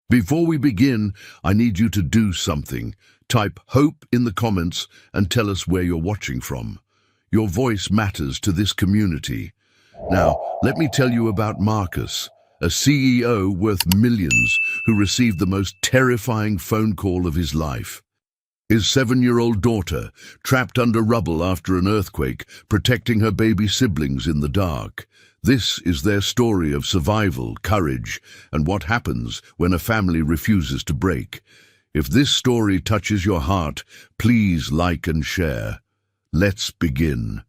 Before we begin, I need you to do something. Type HOPE in the comments and tell us where you're watching from. Your voice matters to this community. Now, let me tell you about Marcus, a CEO worth millions who received the most terrifying phone call of his life. His 7-year-old daughter, trapped under rubble after an earthquake, protecting her baby siblings in the dark. This is their story of survival, courage, and what happens when a family refuses to break. If this story touches your heart, please like and share. Let's begin.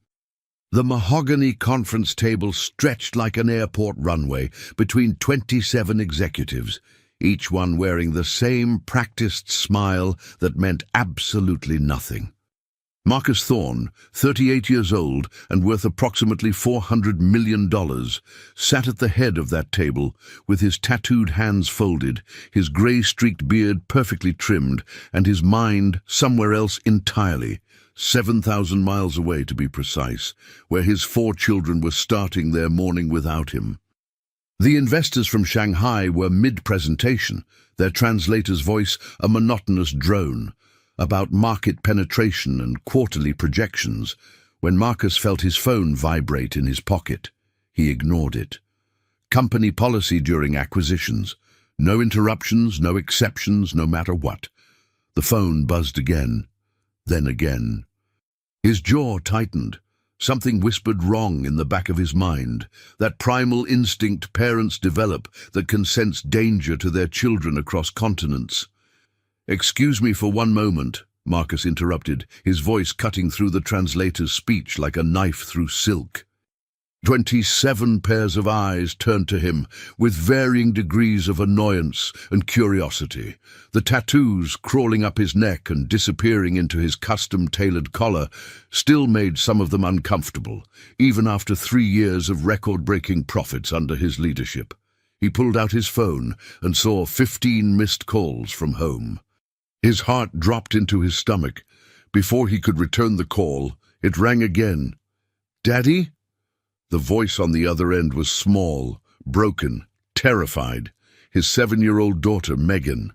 The mahogany conference table stretched like an airport runway between 27 executives, each one wearing the same practiced smile that meant absolutely nothing. Marcus Thorne, 38 years old and worth approximately $400 million, sat at the head of that table with his tattooed hands folded, his grey-streaked beard perfectly trimmed, and his mind somewhere else entirely, 7,000 miles away to be precise, where his 4 children were starting their morning without him. The investors from Shanghai were mid-presentation, their translator's voice a monotonous drone, about market penetration and quarterly projections, when Marcus felt his phone vibrate in his pocket. He ignored it. Company policy during acquisitions. No interruptions, no exceptions, no matter what. The phone buzzed again, then again. His jaw tightened. Something whispered wrong in the back of his mind, that primal instinct parents develop that can sense danger to their children across continents. "Excuse me for one moment," Marcus interrupted, his voice cutting through the translator's speech like a knife through silk. 27 pairs of eyes turned to him, with varying degrees of annoyance and curiosity. The tattoos crawling up his neck and disappearing into his custom-tailored collar still made some of them uncomfortable, even after 3 years of record-breaking profits under his leadership. He pulled out his phone and saw 15 missed calls from home. His heart dropped into his stomach. Before he could return the call, it rang again. "Daddy?" The voice on the other end was small, broken, terrified, his 7-year-old daughter, Megan.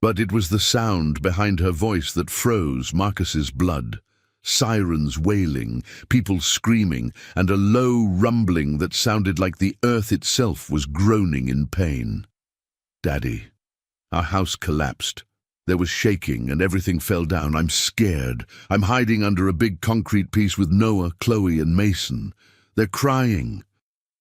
But it was the sound behind her voice that froze Marcus's blood. Sirens wailing, people screaming, and a low rumbling that sounded like the earth itself was groaning in pain. "Daddy." Our house collapsed. There was shaking and everything fell down. "I'm scared. I'm hiding under a big concrete piece with Noah, Chloe, and Mason. They're crying.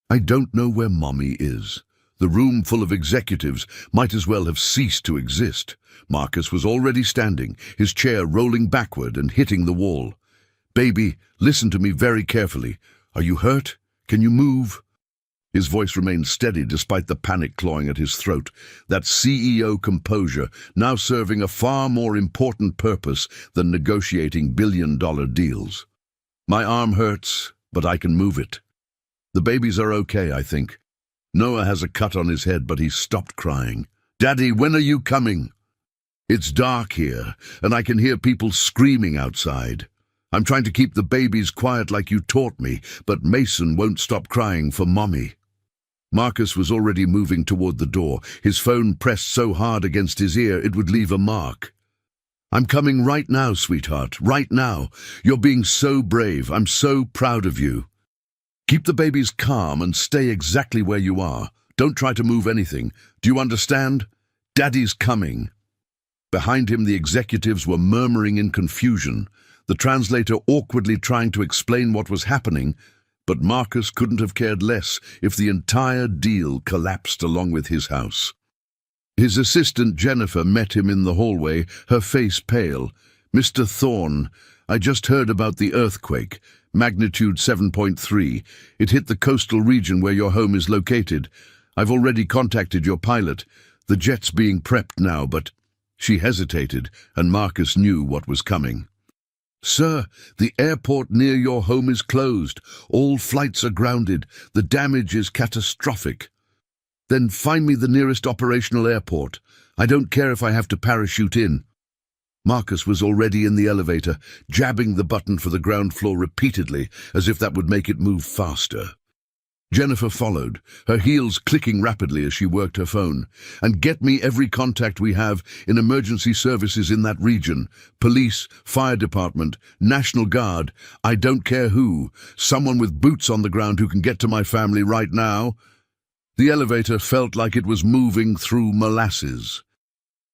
I don't know where Mommy is." The room full of executives might as well have ceased to exist. Marcus was already standing, his chair rolling backward and hitting the wall. "Baby, listen to me very carefully. Are you hurt? Can you move?" His voice remained steady despite the panic clawing at his throat, that CEO composure now serving a far more important purpose than negotiating billion-dollar deals. "My arm hurts, but I can move it. The babies are okay, I think. Noah has a cut on his head, but he's stopped crying. Daddy, when are you coming? It's dark here, and I can hear people screaming outside. I'm trying to keep the babies quiet like you taught me, but Mason won't stop crying for Mommy." Marcus was already moving toward the door, his phone pressed so hard against his ear it would leave a mark. "I'm coming right now, sweetheart, right now. You're being so brave. I'm so proud of you. Keep the babies calm and stay exactly where you are. Don't try to move anything. Do you understand? Daddy's coming." Behind him, the executives were murmuring in confusion, the translator awkwardly trying to explain what was happening, but Marcus couldn't have cared less if the entire deal collapsed along with his house. His assistant Jennifer met him in the hallway, her face pale. "Mr. Thorne, I just heard about the earthquake, magnitude 7.3. It hit the coastal region where your home is located. I've already contacted your pilot. The jet's being prepped now, but—" She hesitated, and Marcus knew what was coming. "Sir, the airport near your home is closed. All flights are grounded. The damage is catastrophic." "Then find me the nearest operational airport. I don't care if I have to parachute in." Marcus was already in the elevator, jabbing the button for the ground floor repeatedly, as if that would make it move faster. Jennifer followed, her heels clicking rapidly as she worked her phone. And get me every contact we have in emergency services in that region. Police, fire department, National Guard, I don't care who. Someone with boots on the ground who can get to my family right now. The elevator felt like it was moving through molasses.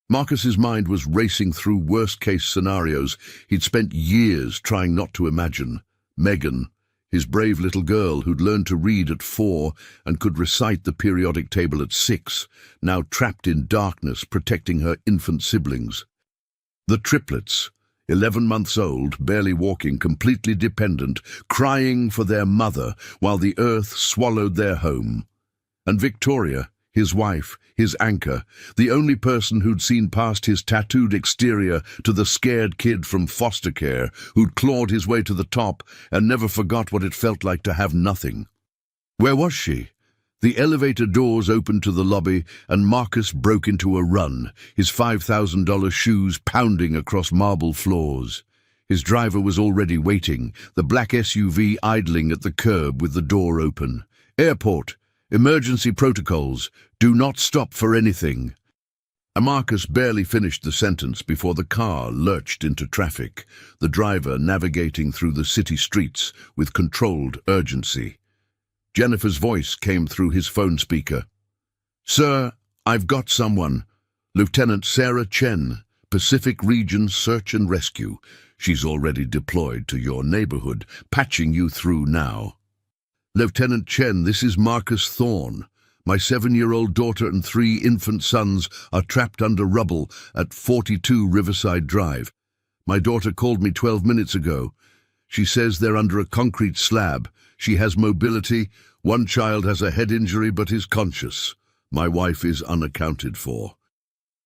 Marcus's mind was racing through worst-case scenarios he'd spent years trying not to imagine. Megan, his brave little girl who'd learned to read at 4 and could recite the periodic table at 6, now trapped in darkness protecting her infant siblings. The triplets, 11 months old, barely walking, completely dependent, crying for their mother while the earth swallowed their home. And Victoria, his wife, his anchor, the only person who'd seen past his tattooed exterior to the scared kid from foster care who'd clawed his way to the top and never forgot what it felt like to have nothing. Where was she? The elevator doors opened to the lobby and Marcus broke into a run, his $5,000 shoes pounding across marble floors. His driver was already waiting, the black SUV idling at the curb with the door open. Airport. Emergency protocols. Do not stop for anything. Marcus barely finished the sentence before the car lurched into traffic, the driver navigating through the city streets with controlled urgency. Jennifer's voice came through his phone speaker. "Sir, I've got someone. Lieutenant Sarah Chen, Pacific Region Search and Rescue. She's already deployed to your neighborhood, patching you through now." "Lieutenant Chen, this is Marcus Thorne. My 7-year-old daughter and 3 infant sons are trapped under rubble at 42 Riverside Drive. My daughter called me 12 minutes ago. She says they're under a concrete slab. She has mobility. One child has a head injury but is conscious. My wife is unaccounted for.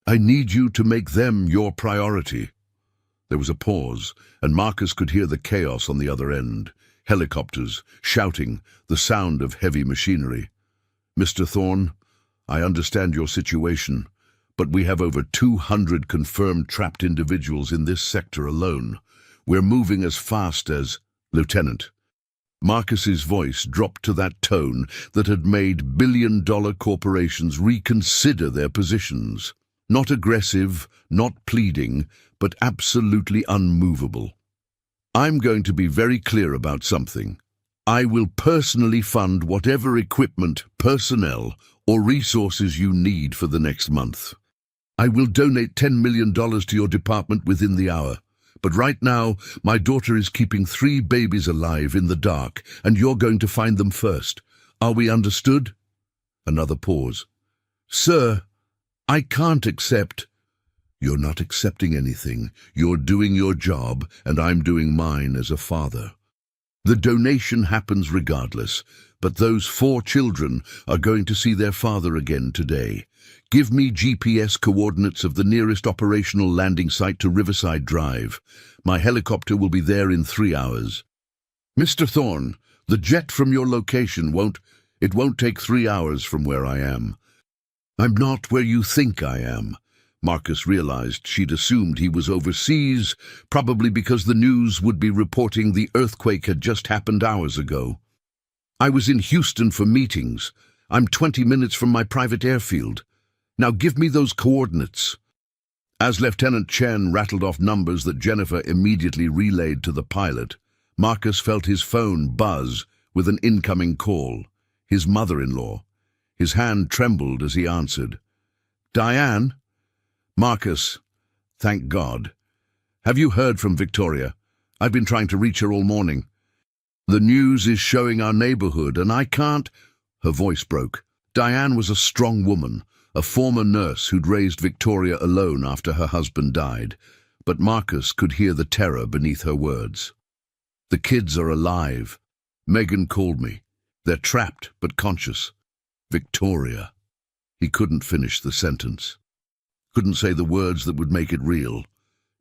I need you to make them your priority." There was a pause, and Marcus could hear the chaos on the other end. Helicopters, shouting, the sound of heavy machinery. "Mr. Thorne, I understand your situation, but we have over 200 confirmed trapped individuals in this sector alone. We're moving as fast as—" "Lieutenant." Marcus's voice dropped to that tone that had made billion-dollar corporations reconsider their positions. Not aggressive, not pleading, but absolutely unmovable. "I'm going to be very clear about something. I will personally fund whatever equipment, personnel, or resources you need for the next month. I will donate $10 million to your department within the hour. But right now, my daughter is keeping 3 babies alive in the dark, and you're going to find them first. Are we understood?" Another pause. "Sir, I can't accept—" "You're not accepting anything. You're doing your job, and I'm doing mine as a father. The donation happens regardless, but those 4 children are going to see their father again today. Give me GPS coordinates of the nearest operational landing site to Riverside Drive. My helicopter will be there in 3 hours. Mr. Thorne, the jet from your location won't take 3 hours from where I am." "I'm not where you think I am." Marcus realized she'd assumed he was overseas, probably because the news would be reporting the earthquake had just happened hours ago. "I was in Houston for meetings. I'm 20 minutes from my private airfield. Now give me those coordinates." As Lieutenant Chen rattled off numbers that Jennifer immediately relayed to the pilot, Marcus felt his phone buzz with an incoming call. His mother-in-law. His hand trembled as he answered. "Diane?" "Marcus, thank God. Have you heard from Victoria? I've been trying to reach her all morning. The news is showing our neighborhood, and I can't—" Her voice broke. Diane was a strong woman, a former nurse who'd raised Victoria alone after her husband died, but Marcus could hear the terror beneath her words. "The kids are alive. Megan called me. They're trapped, but conscious. Victoria." He couldn't finish the sentence. Couldn't say the words that would make it real.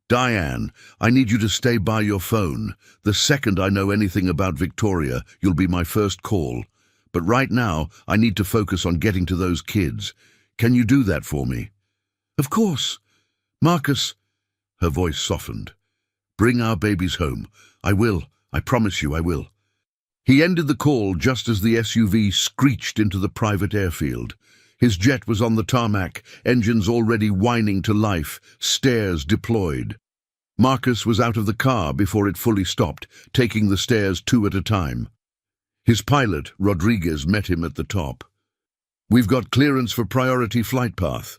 "Diane, I need you to stay by your phone. The second I know anything about Victoria, you'll be my first call. But right now, I need to focus on getting to those kids. Can you do that for me?" "Of course. Marcus—" Her voice softened. "Bring our babies home. I will. I promise you I will." He ended the call just as the SUV screeched into the private airfield. His jet was on the tarmac, engines already whining to life, stairs deployed. Marcus was out of the car before it fully stopped, taking the stairs 2 at a time. His pilot, Rodriguez, met him at the top. "We've got clearance for priority flight path.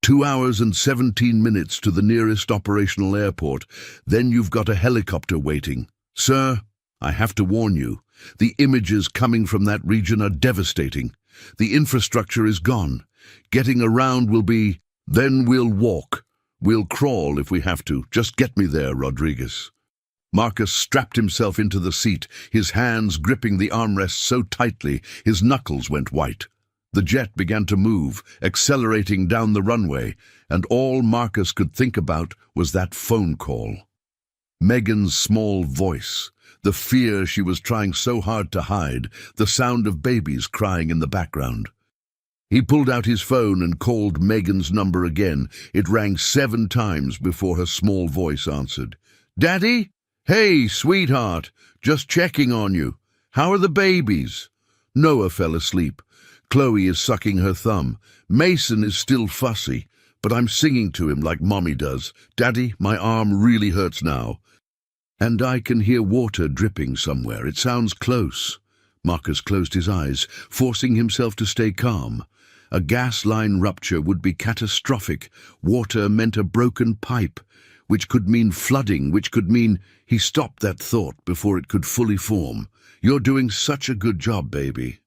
2 hours and 17 minutes to the nearest operational airport. Then you've got a helicopter waiting. Sir, I have to warn you, the images coming from that region are devastating. The infrastructure is gone. Getting around will be, then we'll walk. We'll crawl if we have to. Just get me there, Rodriguez." Marcus strapped himself into the seat, his hands gripping the armrests so tightly his knuckles went white. The jet began to move, accelerating down the runway, and all Marcus could think about was that phone call. Megan's small voice, the fear she was trying so hard to hide, the sound of babies crying in the background. He pulled out his phone and called Megan's number again. It rang 7 times before her small voice answered. "Daddy? Hey, sweetheart, just checking on you. How are the babies?" Noah fell asleep. Chloe is sucking her thumb. Mason is still fussy, but I'm singing to him like Mommy does. "Daddy, my arm really hurts now." And I can hear water dripping somewhere. It sounds close. Marcus closed his eyes, forcing himself to stay calm. A gas line rupture would be catastrophic. Water meant a broken pipe, which could mean flooding, which could mean... He stopped that thought before it could fully form. "You're doing such a good job, baby.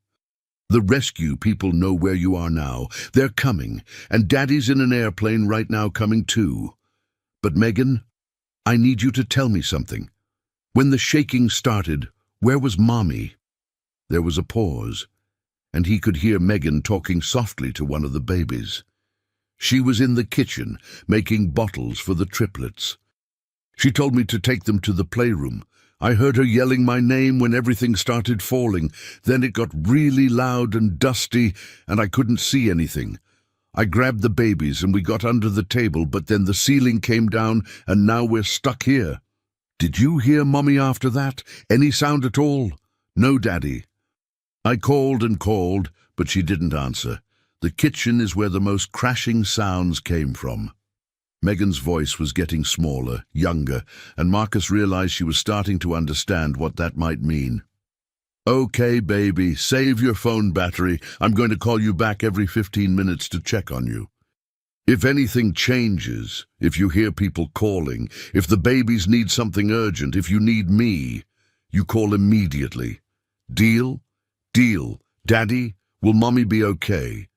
The rescue people know where you are now. They're coming, and Daddy's in an airplane right now coming too. But Megan, I need you to tell me something. When the shaking started, where was Mommy?" There was a pause, and he could hear Megan talking softly to one of the babies. "She was in the kitchen, making bottles for the triplets. She told me to take them to the playroom. I heard her yelling my name when everything started falling. Then it got really loud and dusty, and I couldn't see anything. I grabbed the babies and we got under the table, but then the ceiling came down and now we're stuck here." "Did you hear Mommy after that? Any sound at all?" "No, Daddy. I called and called, but she didn't answer. The kitchen is where the most crashing sounds came from." Megan's voice was getting smaller, younger, and Marcus realized she was starting to understand what that might mean. "Okay, baby, save your phone battery. I'm going to call you back every 15 minutes to check on you. If anything changes, if you hear people calling, if the babies need something urgent, if you need me, you call immediately. Deal? Deal. Daddy, will Mommy be okay?"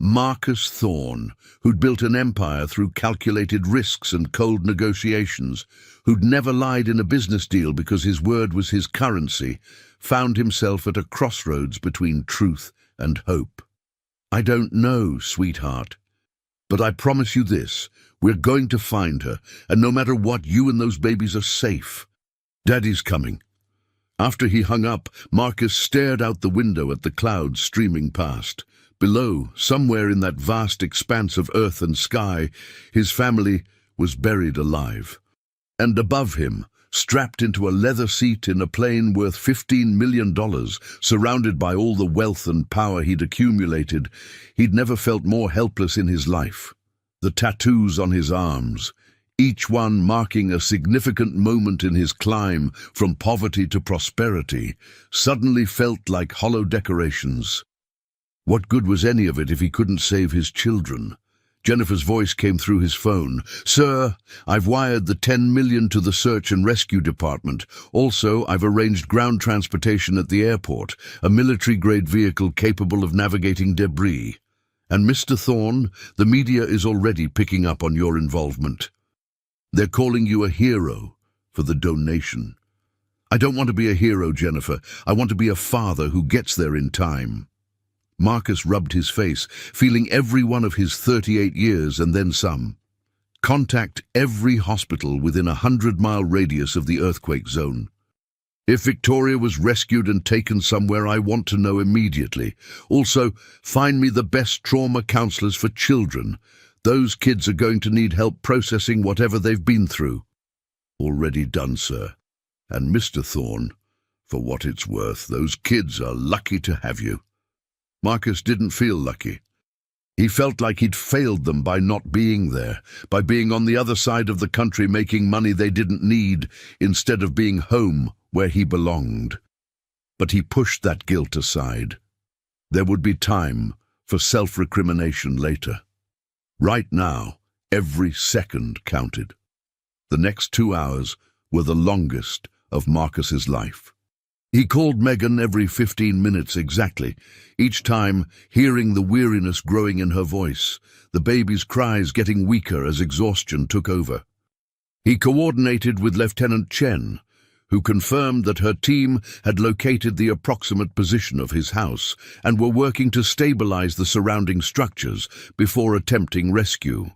Marcus Thorne, who'd built an empire through calculated risks and cold negotiations, who'd never lied in a business deal because his word was his currency, found himself at a crossroads between truth and hope. "I don't know, sweetheart. But I promise you this, we're going to find her, and no matter what, you and those babies are safe. Daddy's coming." After he hung up, Marcus stared out the window at the clouds streaming past. Below, somewhere in that vast expanse of earth and sky, his family was buried alive. And above him, strapped into a leather seat in a plane worth $15 million, surrounded by all the wealth and power he'd accumulated, he'd never felt more helpless in his life. The tattoos on his arms, each one marking a significant moment in his climb from poverty to prosperity, suddenly felt like hollow decorations. What good was any of it if he couldn't save his children? Jennifer's voice came through his phone. "Sir, I've wired the $10 million to the search and rescue department. Also, I've arranged ground transportation at the airport, a military-grade vehicle capable of navigating debris. And Mr. Thorne, the media is already picking up on your involvement. They're calling you a hero for the donation." "I don't want to be a hero, Jennifer. I want to be a father who gets there in time." Marcus rubbed his face, feeling every one of his 38 years and then some. "Contact every hospital within a 100-mile radius of the earthquake zone. If Victoria was rescued and taken somewhere, I want to know immediately. Also, find me the best trauma counselors for children. Those kids are going to need help processing whatever they've been through." "Already done, sir." And Mr. Thorne, For what it's worth, those kids are lucky to have you." Marcus didn't feel lucky. He felt like he'd failed them by not being there, by being on the other side of the country making money they didn't need, instead of being home where he belonged. But he pushed that guilt aside. There would be time for self-recrimination later. Right now, every second counted. The next 2 hours were the longest of Marcus's life. He called Megan every 15 minutes exactly, each time hearing the weariness growing in her voice, the baby's cries getting weaker as exhaustion took over. He coordinated with Lieutenant Chen, who confirmed that her team had located the approximate position of his house and were working to stabilize the surrounding structures before attempting rescue.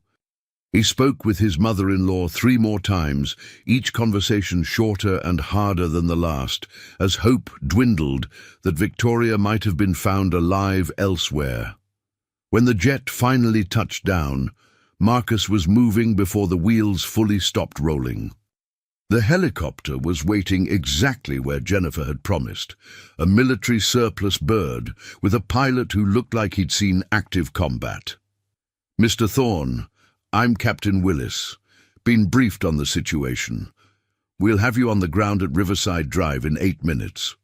He spoke with his mother-in-law 3 more times, each conversation shorter and harder than the last, as hope dwindled that Victoria might have been found alive elsewhere. When the jet finally touched down, Marcus was moving before the wheels fully stopped rolling. The helicopter was waiting exactly where Jennifer had promised, a military surplus bird with a pilot who looked like he'd seen active combat. "Mr. Thorne, I'm Captain Willis. Been briefed on the situation. We'll have you on the ground at Riverside Drive in 8 minutes.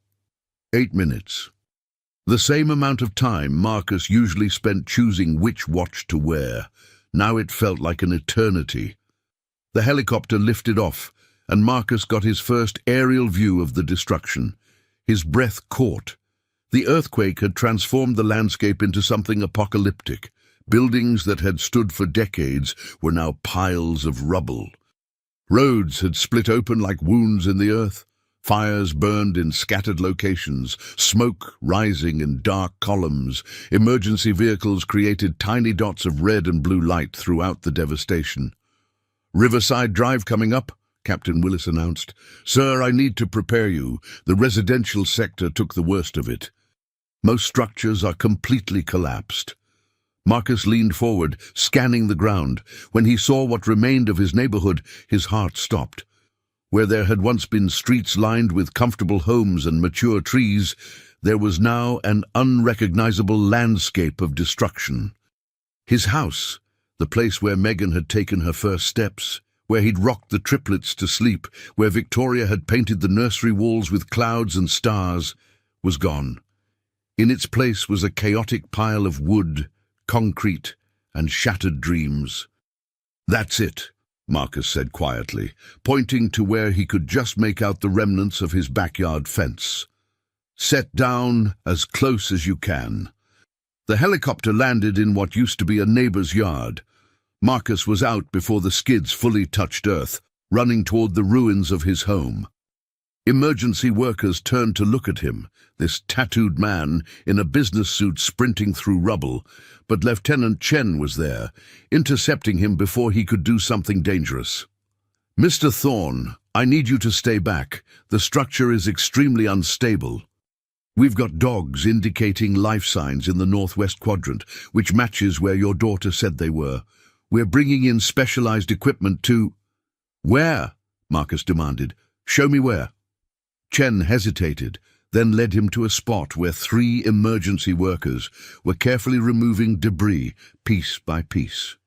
8 minutes. The same amount of time Marcus usually spent choosing which watch to wear. Now it felt like an eternity. The helicopter lifted off, and Marcus got his first aerial view of the destruction. His breath caught. The earthquake had transformed the landscape into something apocalyptic. Buildings that had stood for decades were now piles of rubble. Roads had split open like wounds in the earth. Fires burned in scattered locations, smoke rising in dark columns. Emergency vehicles created tiny dots of red and blue light throughout the devastation. "Riverside Drive coming up," Captain Willis announced. "Sir, I need to prepare you. The residential sector took the worst of it. Most structures are completely collapsed." Marcus leaned forward, scanning the ground. When he saw what remained of his neighborhood, his heart stopped. Where there had once been streets lined with comfortable homes and mature trees, there was now an unrecognizable landscape of destruction. His house, the place where Megan had taken her first steps, where he'd rocked the triplets to sleep, where Victoria had painted the nursery walls with clouds and stars, was gone. In its place was a chaotic pile of wood, concrete, and shattered dreams. "That's it," Marcus said quietly, pointing to where he could just make out the remnants of his backyard fence. "Set down as close as you can." The helicopter landed in what used to be a neighbor's yard. Marcus was out before the skids fully touched earth, running toward the ruins of his home. Emergency workers turned to look at him, this tattooed man in a business suit sprinting through rubble, but Lieutenant Chen was there, intercepting him before he could do something dangerous. "Mr. Thorne, I need you to stay back. The structure is extremely unstable. We've got dogs indicating life signs in the northwest quadrant, which matches where your daughter said they were. We're bringing in specialized equipment to—" "Where?" Marcus demanded. "Show me where." Chen hesitated, then led him to a spot where 3 emergency workers were carefully removing debris, piece by piece.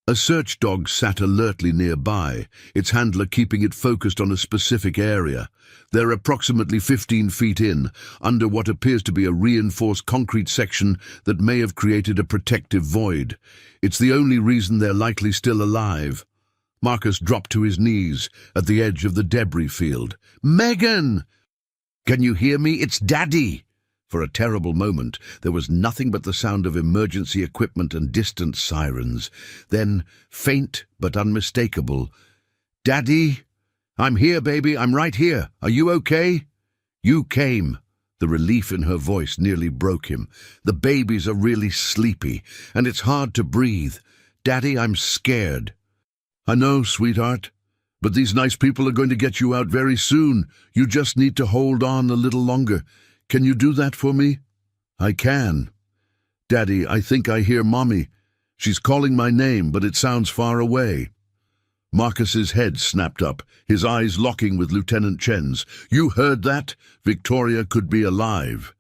A search dog sat alertly nearby, its handler keeping it focused on a specific area. They're approximately 15 feet in, under what appears to be a reinforced concrete section that may have created a protective void. It's the only reason they're likely still alive. Marcus dropped to his knees at the edge of the debris field. "Megan! Can you hear me? It's Daddy!" For a terrible moment, there was nothing but the sound of emergency equipment and distant sirens. Then, faint but unmistakable, "Daddy? I'm here, baby. I'm right here. Are you okay?" "You came." The relief in her voice nearly broke him. "The babies are really sleepy, and it's hard to breathe. Daddy, I'm scared." "I know, sweetheart, but these nice people are going to get you out very soon. You just need to hold on a little longer. Can you do that for me?" "I can." "Daddy, I think I hear Mommy. She's calling my name, but it sounds far away." Marcus's head snapped up, his eyes locking with Lieutenant Chen's. "You heard that? Victoria could be alive."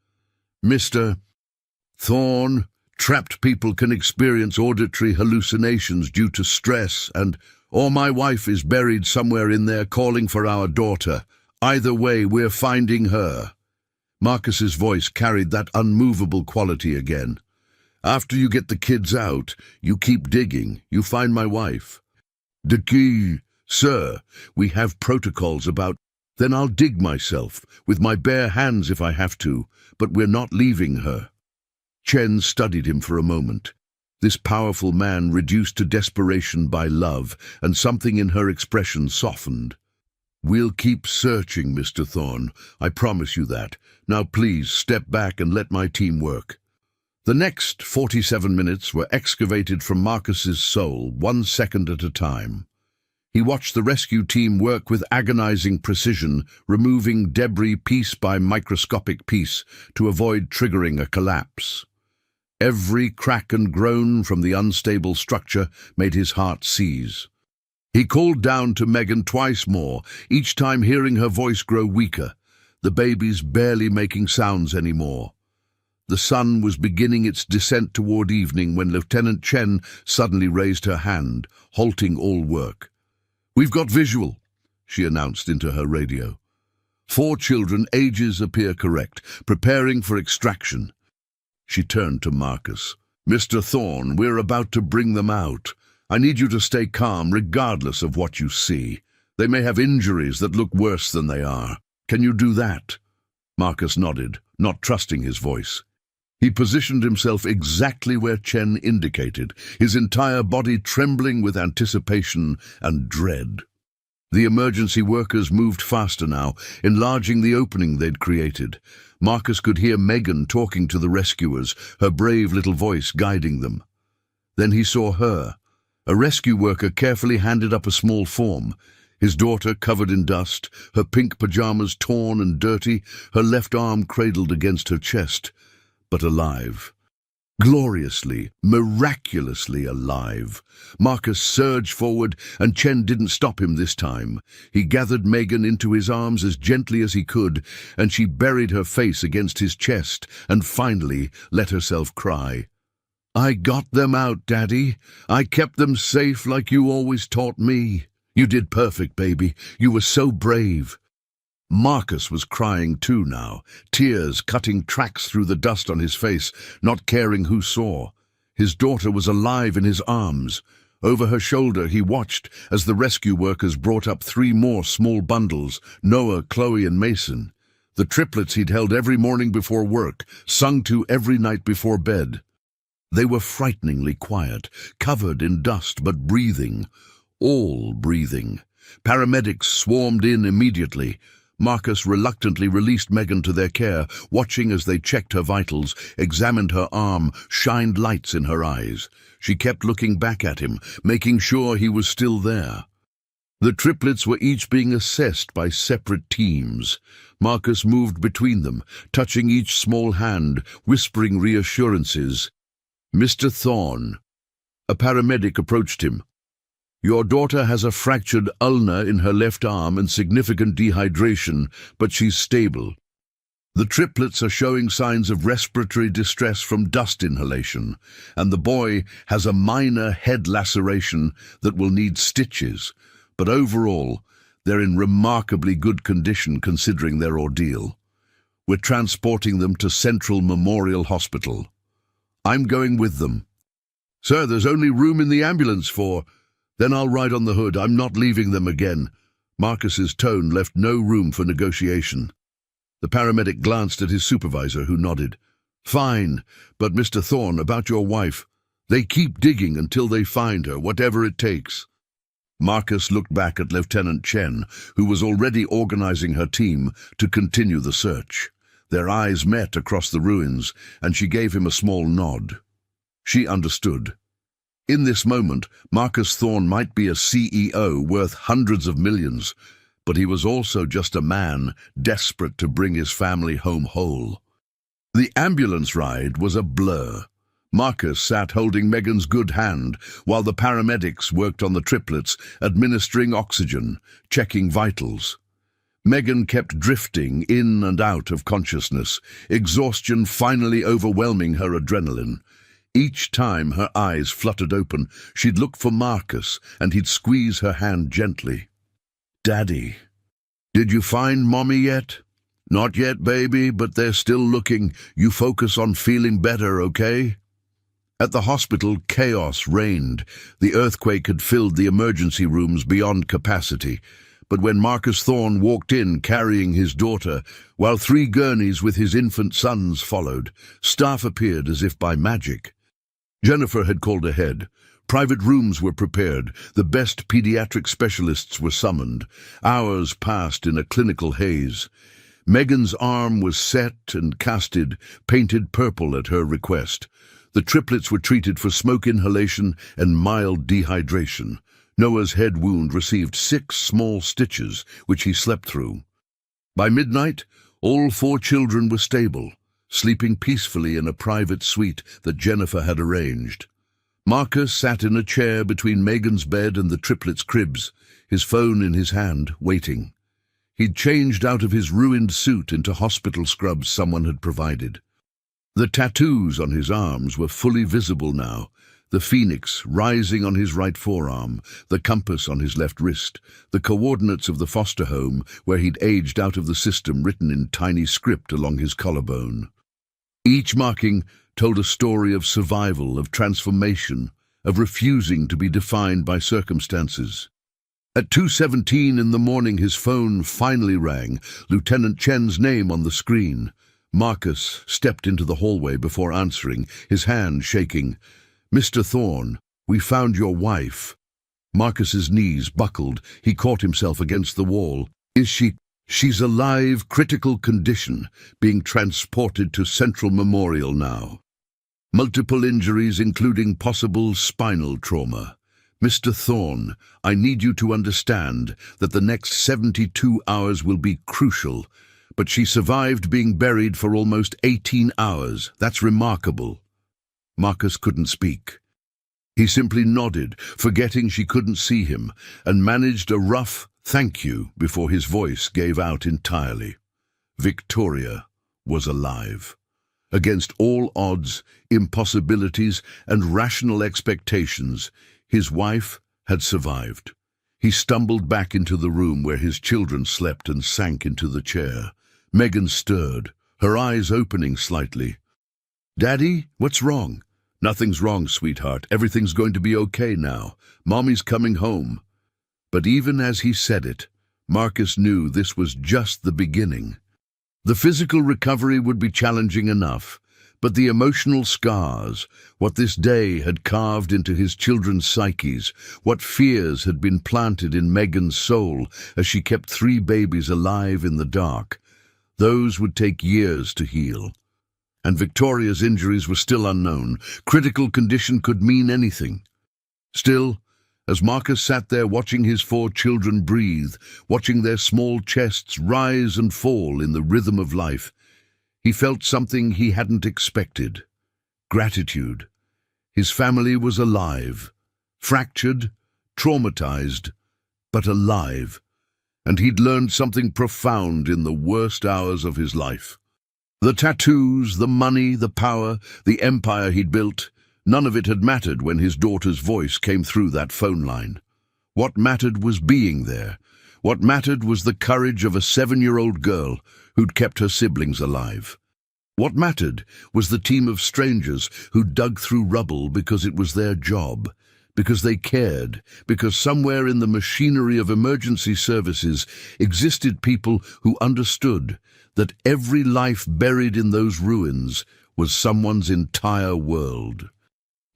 "Mr. Thorne, trapped people can experience auditory hallucinations due to stress or my wife is buried somewhere in there calling for our daughter. Either way, we're finding her." Marcus's voice carried that unmovable quality again. "After you get the kids out, you keep digging, you find my wife." "The key, sir, we have protocols about—" "Then I'll dig myself, with my bare hands if I have to, but we're not leaving her." Chen studied him for a moment. This powerful man reduced to desperation by love, and something in her expression softened. "We'll keep searching, Mr. Thorne, I promise you that. Now please step back and let my team work." The next 47 minutes were excavated from Marcus's soul, 1 second at a time. He watched the rescue team work with agonizing precision, removing debris piece by microscopic piece to avoid triggering a collapse. Every crack and groan from the unstable structure made his heart seize. He called down to Megan twice more, each time hearing her voice grow weaker, the baby's barely making sounds anymore. The sun was beginning its descent toward evening when Lieutenant Chen suddenly raised her hand, halting all work. "We've got visual," she announced into her radio. 4 children, ages appear correct, preparing for extraction. She turned to Marcus. "Mr. Thorne, we're about to bring them out. I need you to stay calm regardless of what you see. They may have injuries that look worse than they are. Can you do that?" Marcus nodded, not trusting his voice. He positioned himself exactly where Chen indicated, his entire body trembling with anticipation and dread. The emergency workers moved faster now, enlarging the opening they'd created. Marcus could hear Megan talking to the rescuers, her brave little voice guiding them. Then he saw her. A rescue worker carefully handed up a small form. His daughter covered in dust, her pink pajamas torn and dirty, her left arm cradled against her chest, but alive. Gloriously, miraculously alive. Marcus surged forward, and Chen didn't stop him this time. He gathered Megan into his arms as gently as he could, and she buried her face against his chest and finally let herself cry. "I got them out, Daddy. I kept them safe like you always taught me. You did perfect, baby. You were so brave." Marcus was crying too now, tears cutting tracks through the dust on his face, not caring who saw. His daughter was alive in his arms. Over her shoulder he watched as the rescue workers brought up 3 more small bundles, Noah, Chloe and Mason. The triplets he'd held every morning before work, sung to every night before bed. They were frighteningly quiet, covered in dust but breathing, all breathing. Paramedics swarmed in immediately. Marcus reluctantly released Megan to their care, watching as they checked her vitals, examined her arm, shined lights in her eyes. She kept looking back at him, making sure he was still there. The triplets were each being assessed by separate teams. Marcus moved between them, touching each small hand, whispering reassurances. "Mr. Thorne." A paramedic approached him. "Your daughter has a fractured ulna in her left arm and significant dehydration, but she's stable. The triplets are showing signs of respiratory distress from dust inhalation, and the boy has a minor head laceration that will need stitches, but overall, they're in remarkably good condition considering their ordeal. We're transporting them to Central Memorial Hospital. I'm going with them." "Sir, there's only room in the ambulance for—" "Then I'll ride on the hood. I'm not leaving them again." Marcus's tone left no room for negotiation. The paramedic glanced at his supervisor, who nodded. "Fine, but Mr. Thorne, about your wife. They keep digging until they find her, whatever it takes." Marcus looked back at Lieutenant Chen, who was already organizing her team to continue the search. Their eyes met across the ruins, and she gave him a small nod. She understood. In this moment, Marcus Thorne might be a CEO worth hundreds of millions, but he was also just a man desperate to bring his family home whole. The ambulance ride was a blur. Marcus sat holding Megan's good hand while the paramedics worked on the triplets, administering oxygen, checking vitals. Megan kept drifting in and out of consciousness, exhaustion finally overwhelming her adrenaline. Each time her eyes fluttered open, she'd look for Marcus, and he'd squeeze her hand gently. "Daddy, did you find Mommy yet?" "Not yet, baby, but they're still looking. You focus on feeling better, okay?" At the hospital, chaos reigned. The earthquake had filled the emergency rooms beyond capacity. But when Marcus Thorne walked in carrying his daughter, while 3 gurneys with his infant sons followed, staff appeared as if by magic. Jennifer had called ahead. Private rooms were prepared. The best pediatric specialists were summoned. Hours passed in a clinical haze. Megan's arm was set and casted, painted purple at her request. The triplets were treated for smoke inhalation and mild dehydration. Noah's head wound received 6 small stitches, which he slept through. By midnight, all 4 children were stable, sleeping peacefully in a private suite that Jennifer had arranged. Marcus sat in a chair between Megan's bed and the triplets' cribs, his phone in his hand, waiting. He'd changed out of his ruined suit into hospital scrubs someone had provided. The tattoos on his arms were fully visible now, the phoenix rising on his right forearm, the compass on his left wrist, the coordinates of the foster home where he'd aged out of the system written in tiny script along his collarbone. Each marking told a story of survival, of transformation, of refusing to be defined by circumstances. At 2:17 in the morning his phone finally rang, Lieutenant Chen's name on the screen. Marcus stepped into the hallway before answering, his hand shaking. "Mr. Thorne, we found your wife." Marcus's knees buckled. He caught himself against the wall. "Is she—" "She's alive, critical condition, being transported to Central Memorial now. Multiple injuries, including possible spinal trauma. Mr. Thorne, I need you to understand that the next 72 hours will be crucial, but she survived being buried for almost 18 hours. That's remarkable." Marcus couldn't speak. He simply nodded, forgetting she couldn't see him, and managed a rough "thank you" before his voice gave out entirely. Victoria was alive. Against all odds, impossibilities, and rational expectations, his wife had survived. He stumbled back into the room where his children slept and sank into the chair. Megan stirred, her eyes opening slightly. "Daddy, what's wrong?" "Nothing's wrong, sweetheart. Everything's going to be okay now. Mommy's coming home." But even as he said it, Marcus knew this was just the beginning. The physical recovery would be challenging enough, but the emotional scars, what this day had carved into his children's psyches, what fears had been planted in Megan's soul as she kept 3 babies alive in the dark, those would take years to heal. And Victoria's injuries were still unknown. Critical condition could mean anything. Still, as Marcus sat there watching his 4 children breathe, watching their small chests rise and fall in the rhythm of life, he felt something he hadn't expected. Gratitude. His family was alive, fractured, traumatized, but alive, and he'd learned something profound in the worst hours of his life. The tattoos, the money, the power, the empire he'd built, none of it had mattered when his daughter's voice came through that phone line. What mattered was being there. What mattered was the courage of a 7-year-old girl who'd kept her siblings alive. What mattered was the team of strangers who dug through rubble because it was their job, because they cared, because somewhere in the machinery of emergency services existed people who understood that every life buried in those ruins was someone's entire world.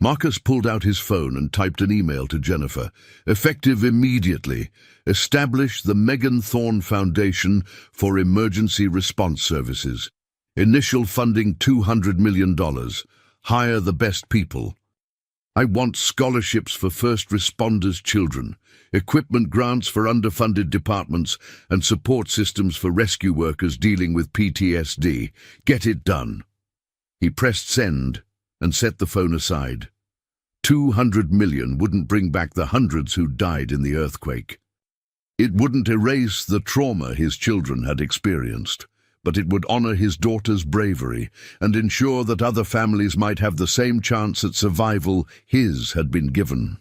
Marcus pulled out his phone and typed an email to Jennifer. Effective immediately. Establish the Megan Thorne Foundation for Emergency Response Services. Initial funding $200 million. Hire the best people. I want scholarships for first responders' children, equipment grants for underfunded departments, and support systems for rescue workers dealing with PTSD. Get it done. He pressed send and set the phone aside. 200 million wouldn't bring back the hundreds who died in the earthquake. It wouldn't erase the trauma his children had experienced, but it would honor his daughter's bravery and ensure that other families might have the same chance at survival his had been given.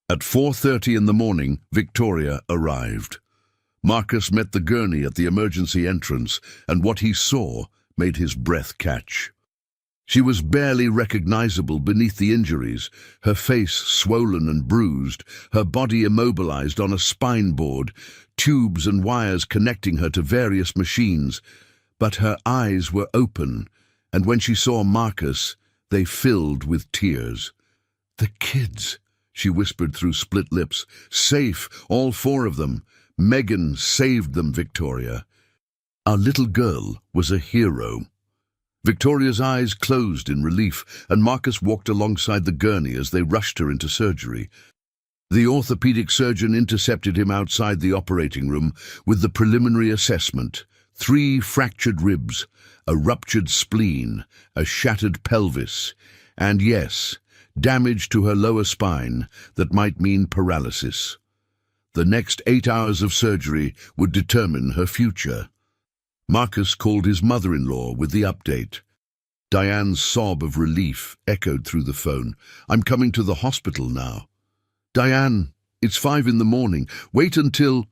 At 4:30 in the morning, Victoria arrived. Marcus met the gurney at the emergency entrance, and what he saw made his breath catch. She was barely recognizable beneath the injuries, her face swollen and bruised, her body immobilized on a spine board, tubes and wires connecting her to various machines. But her eyes were open, and when she saw Marcus, they filled with tears. "The kids," she whispered through split lips. "Safe, all 4 of them. Megan saved them, Victoria. Our little girl was a hero." Victoria's eyes closed in relief, and Marcus walked alongside the gurney as they rushed her into surgery. The orthopedic surgeon intercepted him outside the operating room with the preliminary assessment: 3 fractured ribs, a ruptured spleen, a shattered pelvis, and yes, damage to her lower spine that might mean paralysis. The next 8 hours of surgery would determine her future. Marcus called his mother-in-law with the update. Diane's sob of relief echoed through the phone. "I'm coming to the hospital now." "Diane, it's 5 in the morning. Wait until—"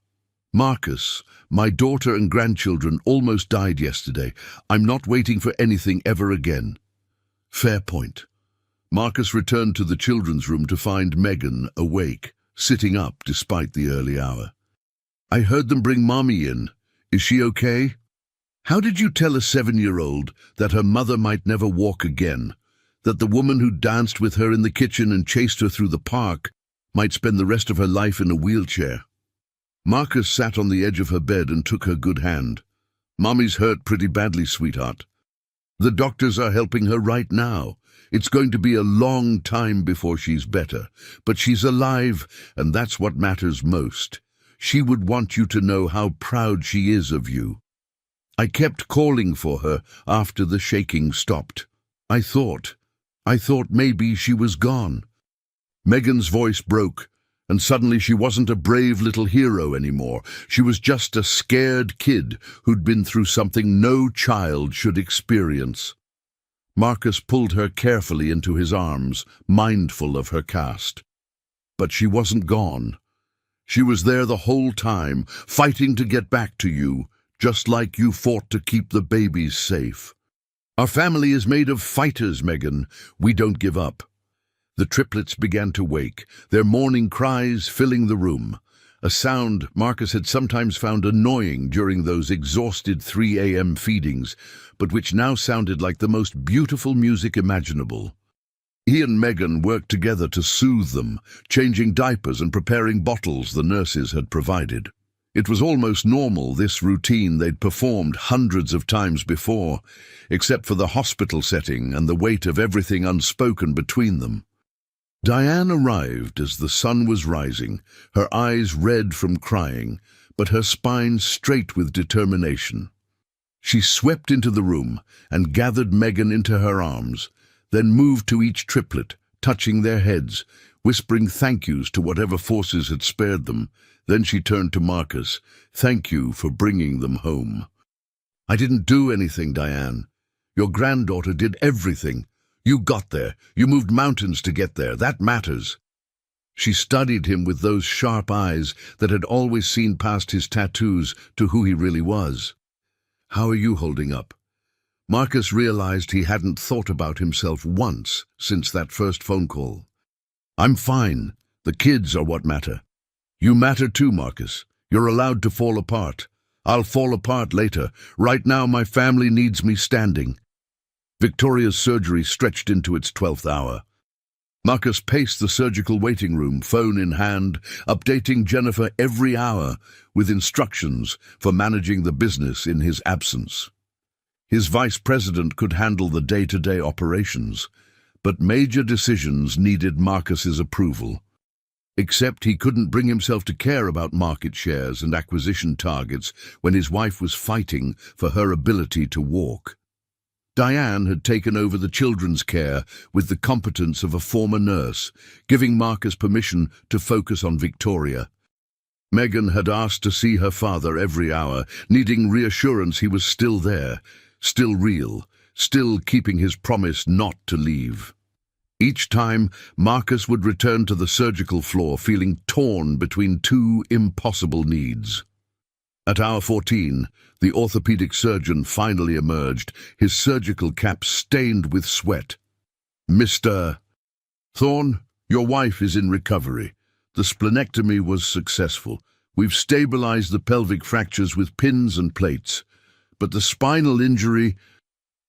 "Marcus, my daughter and grandchildren almost died yesterday. I'm not waiting for anything ever again." "Fair point." Marcus returned to the children's room to find Megan awake, sitting up despite the early hour. "I heard them bring Mommy in. Is she okay?" "How did you tell a 7-year-old that her mother might never walk again? That the woman who danced with her in the kitchen and chased her through the park might spend the rest of her life in a wheelchair?" Marcus sat on the edge of her bed and took her good hand. "Mommy's hurt pretty badly, sweetheart. The doctors are helping her right now. It's going to be a long time before she's better, but she's alive, and that's what matters most. She would want you to know how proud she is of you. I kept calling for her after the shaking stopped. I thought maybe she was gone." Megan's voice broke, and suddenly she wasn't a brave little hero anymore. She was just a scared kid who'd been through something no child should experience. Marcus pulled her carefully into his arms, mindful of her cast. But she wasn't gone. She was there the whole time, fighting to get back to you, just like you fought to keep the babies safe. "Our family is made of fighters, Megan. We don't give up." The triplets began to wake, their morning cries filling the room, a sound Marcus had sometimes found annoying during those exhausted 3 a.m. feedings, but which now sounded like the most beautiful music imaginable. He and Megan worked together to soothe them, changing diapers and preparing bottles the nurses had provided. It was almost normal, this routine they'd performed hundreds of times before, except for the hospital setting and the weight of everything unspoken between them. Diane arrived as the sun was rising, her eyes red from crying, but her spine straight with determination. She swept into the room and gathered Megan into her arms, then moved to each triplet, touching their heads, whispering thank yous to whatever forces had spared them. Then she turned to Marcus. "Thank you for bringing them home." "I didn't do anything, Diane. Your granddaughter did everything. You got there. You moved mountains to get there. That matters." She studied him with those sharp eyes that had always seen past his tattoos to who he really was. "How are you holding up?" Marcus realized he hadn't thought about himself once since that first phone call. "I'm fine. The kids are what matter." "You matter too, Marcus. You're allowed to fall apart. I'll fall apart later. Right now my family needs me standing." Victoria's surgery stretched into its 12th hour. Marcus paced the surgical waiting room, phone in hand, updating Jennifer every hour with instructions for managing the business in his absence. His vice president could handle the day-to-day operations, but major decisions needed Marcus's approval. Except he couldn't bring himself to care about market shares and acquisition targets when his wife was fighting for her ability to walk. Diane had taken over the children's care with the competence of a former nurse, giving Marcus permission to focus on Victoria. Megan had asked to see her father every hour, needing reassurance he was still there, still real, still keeping his promise not to leave. Each time, Marcus would return to the surgical floor feeling torn between two impossible needs. At hour 14, the orthopedic surgeon finally emerged, his surgical cap stained with sweat. "Mr. Thorne, your wife is in recovery. The splenectomy was successful. We've stabilized the pelvic fractures with pins and plates. But the spinal injury—"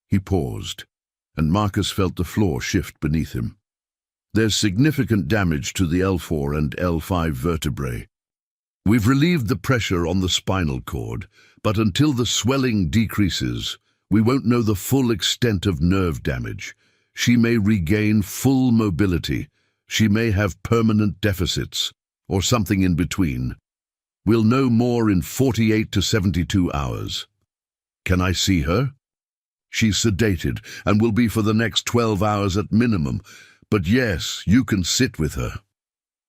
He paused, and Marcus felt the floor shift beneath him. "There's significant damage to the L4 and L5 vertebrae. We've relieved the pressure on the spinal cord, but until the swelling decreases, we won't know the full extent of nerve damage. She may regain full mobility. She may have permanent deficits, or something in between. We'll know more in 48 to 72 hours. Can I see her? She's sedated and will be for the next 12 hours at minimum, but yes, you can sit with her."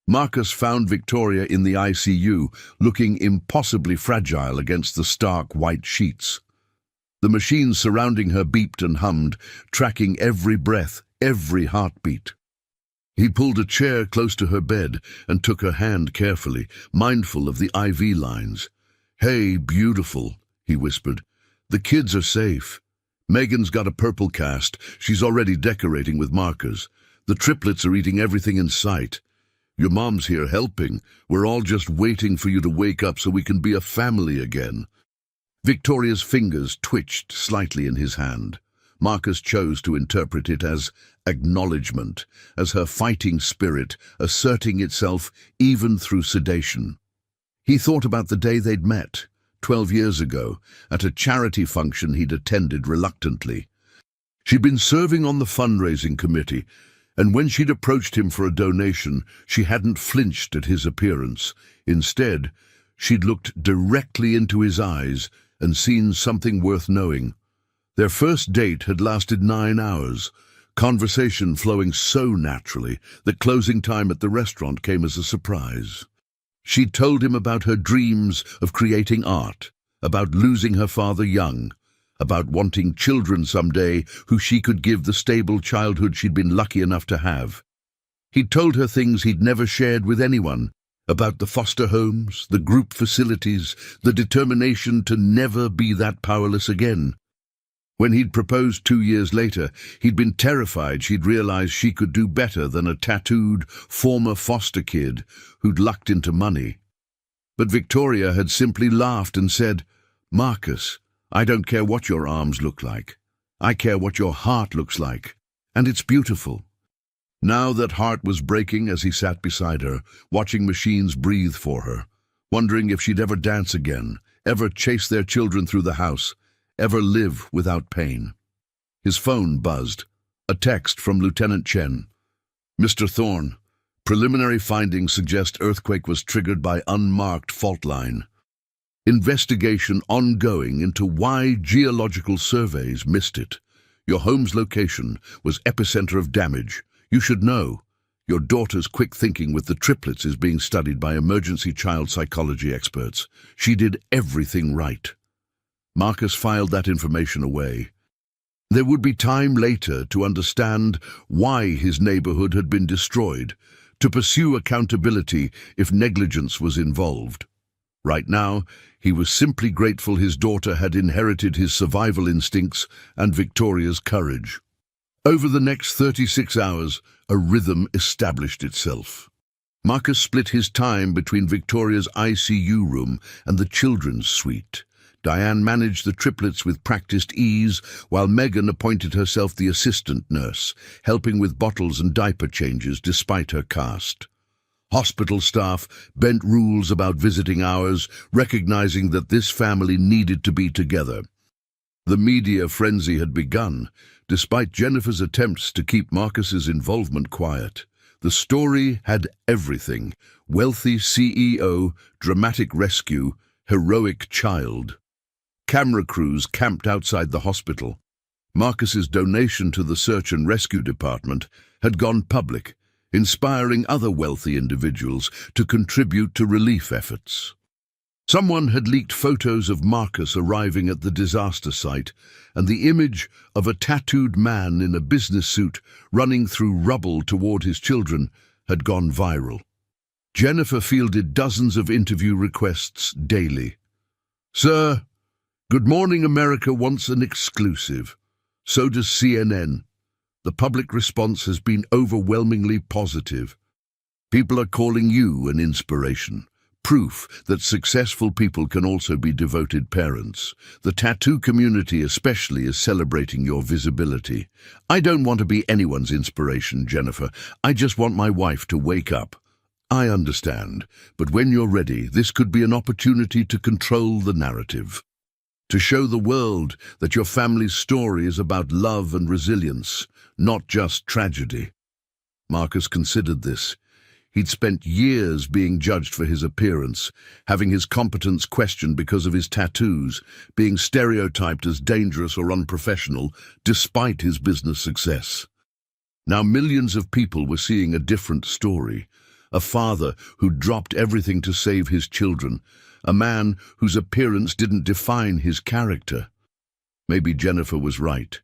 Marcus found Victoria in the ICU, looking impossibly fragile against the stark white sheets. The machines surrounding her beeped and hummed, tracking every breath, every heartbeat. He pulled a chair close to her bed and took her hand carefully, mindful of the IV lines. "Hey, beautiful," he whispered. "The kids are safe. Megan's got a purple cast. She's already decorating with markers. The triplets are eating everything in sight. Your mom's here helping. We're all just waiting for you to wake up so we can be a family again." Victoria's fingers twitched slightly in his hand. Marcus chose to interpret it as acknowledgement, as her fighting spirit asserting itself even through sedation. He thought about the day they'd met, 12 years ago, at a charity function he'd attended reluctantly. She'd been serving on the fundraising committee, and when she'd approached him for a donation, she hadn't flinched at his appearance. Instead, she'd looked directly into his eyes and seen something worth knowing. Their first date had lasted 9 hours, conversation flowing so naturally that closing time at the restaurant came as a surprise. She'd told him about her dreams of creating art, about losing her father young, about wanting children someday who she could give the stable childhood she'd been lucky enough to have. He'd told her things he'd never shared with anyone, about the foster homes, the group facilities, the determination to never be that powerless again. When he'd proposed 2 years later, he'd been terrified she'd realize she could do better than a tattooed, former foster kid who'd lucked into money. But Victoria had simply laughed and said, "Marcus, I don't care what your arms look like. I care what your heart looks like, and it's beautiful." Now that heart was breaking as he sat beside her, watching machines breathe for her, wondering if she'd ever dance again, ever chase their children through the house, ever live without pain. His phone buzzed. A text from Lieutenant Chen. "Mr. Thorne, preliminary findings suggest earthquake was triggered by unmarked fault line. Investigation ongoing into why geological surveys missed it. Your home's location was epicenter of damage. You should know. Your daughter's quick thinking with the triplets is being studied by emergency child psychology experts. She did everything right." Marcus filed that information away. There would be time later to understand why his neighborhood had been destroyed, to pursue accountability if negligence was involved. Right now, he was simply grateful his daughter had inherited his survival instincts and Victoria's courage. Over the next 36 hours, a rhythm established itself. Marcus split his time between Victoria's ICU room and the children's suite. Diane managed the triplets with practiced ease, while Megan appointed herself the assistant nurse, helping with bottles and diaper changes despite her caste. Hospital staff bent rules about visiting hours, recognizing that this family needed to be together. The media frenzy had begun, despite Jennifer's attempts to keep Marcus's involvement quiet. The story had everything: wealthy CEO, dramatic rescue, heroic child. Camera crews camped outside the hospital. Marcus's donation to the search and rescue department had gone public, inspiring other wealthy individuals to contribute to relief efforts. Someone had leaked photos of Marcus arriving at the disaster site, and the image of a tattooed man in a business suit running through rubble toward his children had gone viral. Jennifer fielded dozens of interview requests daily. "Sir, Good Morning America wants an exclusive. So does CNN. The public response has been overwhelmingly positive. People are calling you an inspiration. Proof that successful people can also be devoted parents. The tattoo community especially is celebrating your visibility. I don't want to be anyone's inspiration, Jennifer. I just want my wife to wake up. I understand, but when you're ready, this could be an opportunity to control the narrative. To show the world that your family's story is about love and resilience, not just tragedy." Marcus considered this. He'd spent years being judged for his appearance, having his competence questioned because of his tattoos, being stereotyped as dangerous or unprofessional despite his business success. Now millions of people were seeing a different story. A father who dropped everything to save his children, a man whose appearance didn't define his character. Maybe Jennifer was right.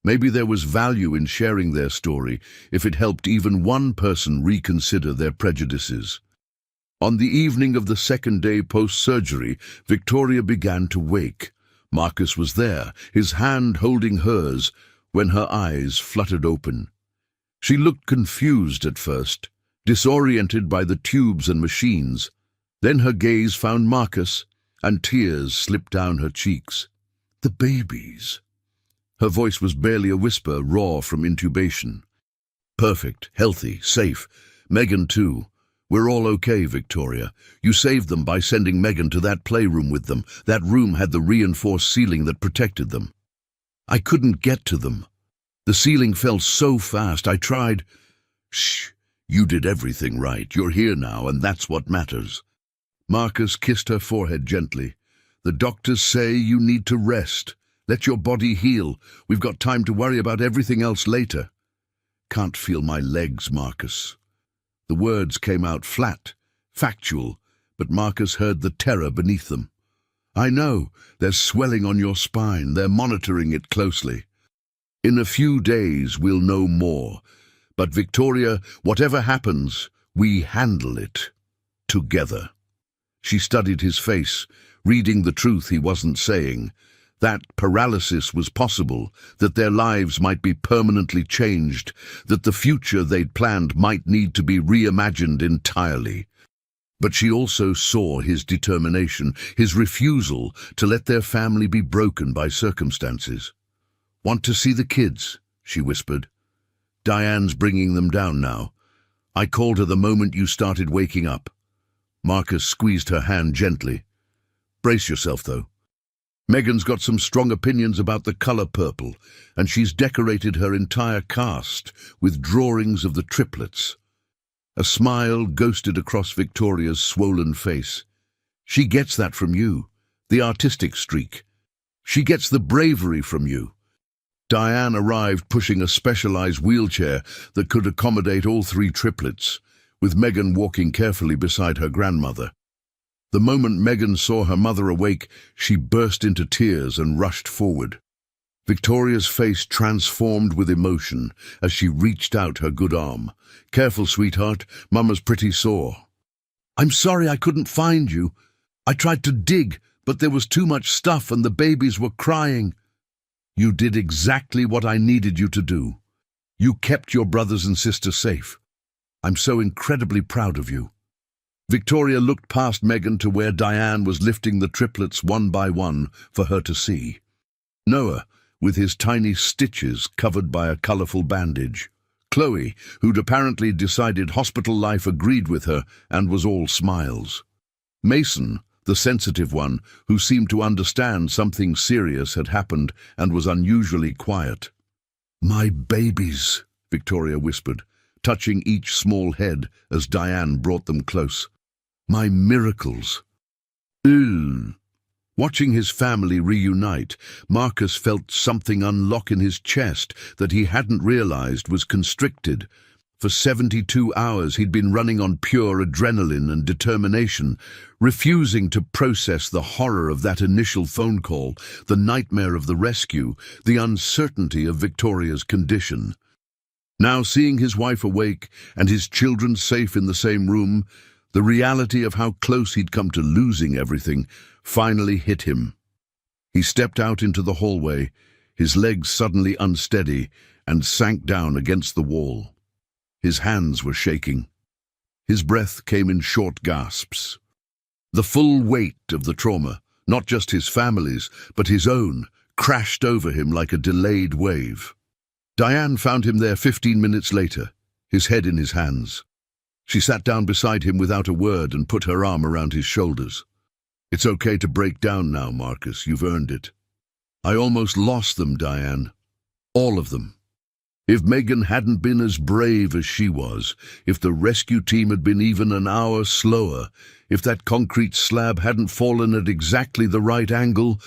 Maybe there was value in sharing their story if it helped even one person reconsider their prejudices. On the evening of the second day post-surgery, Victoria began to wake. Marcus was there, his hand holding hers, when her eyes fluttered open. She looked confused at first, disoriented by the tubes and machines. Then her gaze found Marcus, and tears slipped down her cheeks. "The babies." Her voice was barely a whisper, raw from intubation. "Perfect, healthy, safe. Megan too. We're all okay, Victoria. You saved them by sending Megan to that playroom with them. That room had the reinforced ceiling that protected them. I couldn't get to them. The ceiling fell so fast, I tried." "Shh, you did everything right. You're here now, and that's what matters." Marcus kissed her forehead gently. "The doctors say you need to rest. Let your body heal. We've got time to worry about everything else later." "Can't feel my legs, Marcus." The words came out flat, factual, but Marcus heard the terror beneath them. "I know. There's swelling on your spine. They're monitoring it closely. In a few days we'll know more. But Victoria, whatever happens, we handle it. Together." She studied his face, reading the truth he wasn't saying. That paralysis was possible, that their lives might be permanently changed, that the future they'd planned might need to be reimagined entirely. But she also saw his determination, his refusal to let their family be broken by circumstances. "Want to see the kids?" she whispered. "Diane's bringing them down now. I called her the moment you started waking up." Marcus squeezed her hand gently. "Brace yourself, though. Megan's got some strong opinions about the color purple, and she's decorated her entire cast with drawings of the triplets." A smile ghosted across Victoria's swollen face. "She gets that from you, the artistic streak. She gets the bravery from you." Diane arrived pushing a specialized wheelchair that could accommodate all three triplets, with Megan walking carefully beside her grandmother. The moment Megan saw her mother awake, she burst into tears and rushed forward. Victoria's face transformed with emotion as she reached out her good arm. "Careful, sweetheart, Mama's pretty sore." "I'm sorry I couldn't find you. I tried to dig, but there was too much stuff and the babies were crying." "You did exactly what I needed you to do. You kept your brothers and sisters safe. I'm so incredibly proud of you." Victoria looked past Megan to where Diane was lifting the triplets one by one for her to see. Noah, with his tiny stitches covered by a colorful bandage. Chloe, who'd apparently decided hospital life agreed with her and was all smiles. Mason, the sensitive one, who seemed to understand something serious had happened and was unusually quiet. "My babies," Victoria whispered, touching each small head as Diane brought them close. "My miracles." Watching his family reunite, Marcus felt something unlock in his chest that he hadn't realized was constricted. For 72 hours he'd been running on pure adrenaline and determination, refusing to process the horror of that initial phone call, the nightmare of the rescue, the uncertainty of Victoria's condition. Now, seeing his wife awake and his children safe in the same room, the reality of how close he'd come to losing everything finally hit him. He stepped out into the hallway, his legs suddenly unsteady, and sank down against the wall. His hands were shaking. His breath came in short gasps. The full weight of the trauma, not just his family's, but his own, crashed over him like a delayed wave. Diane found him there 15 minutes later, his head in his hands. She sat down beside him without a word and put her arm around his shoulders. "It's okay to break down now, Marcus. You've earned it." "I almost lost them, Diane. All of them. If Megan hadn't been as brave as she was, if the rescue team had been even an hour slower, if that concrete slab hadn't fallen at exactly the right angle.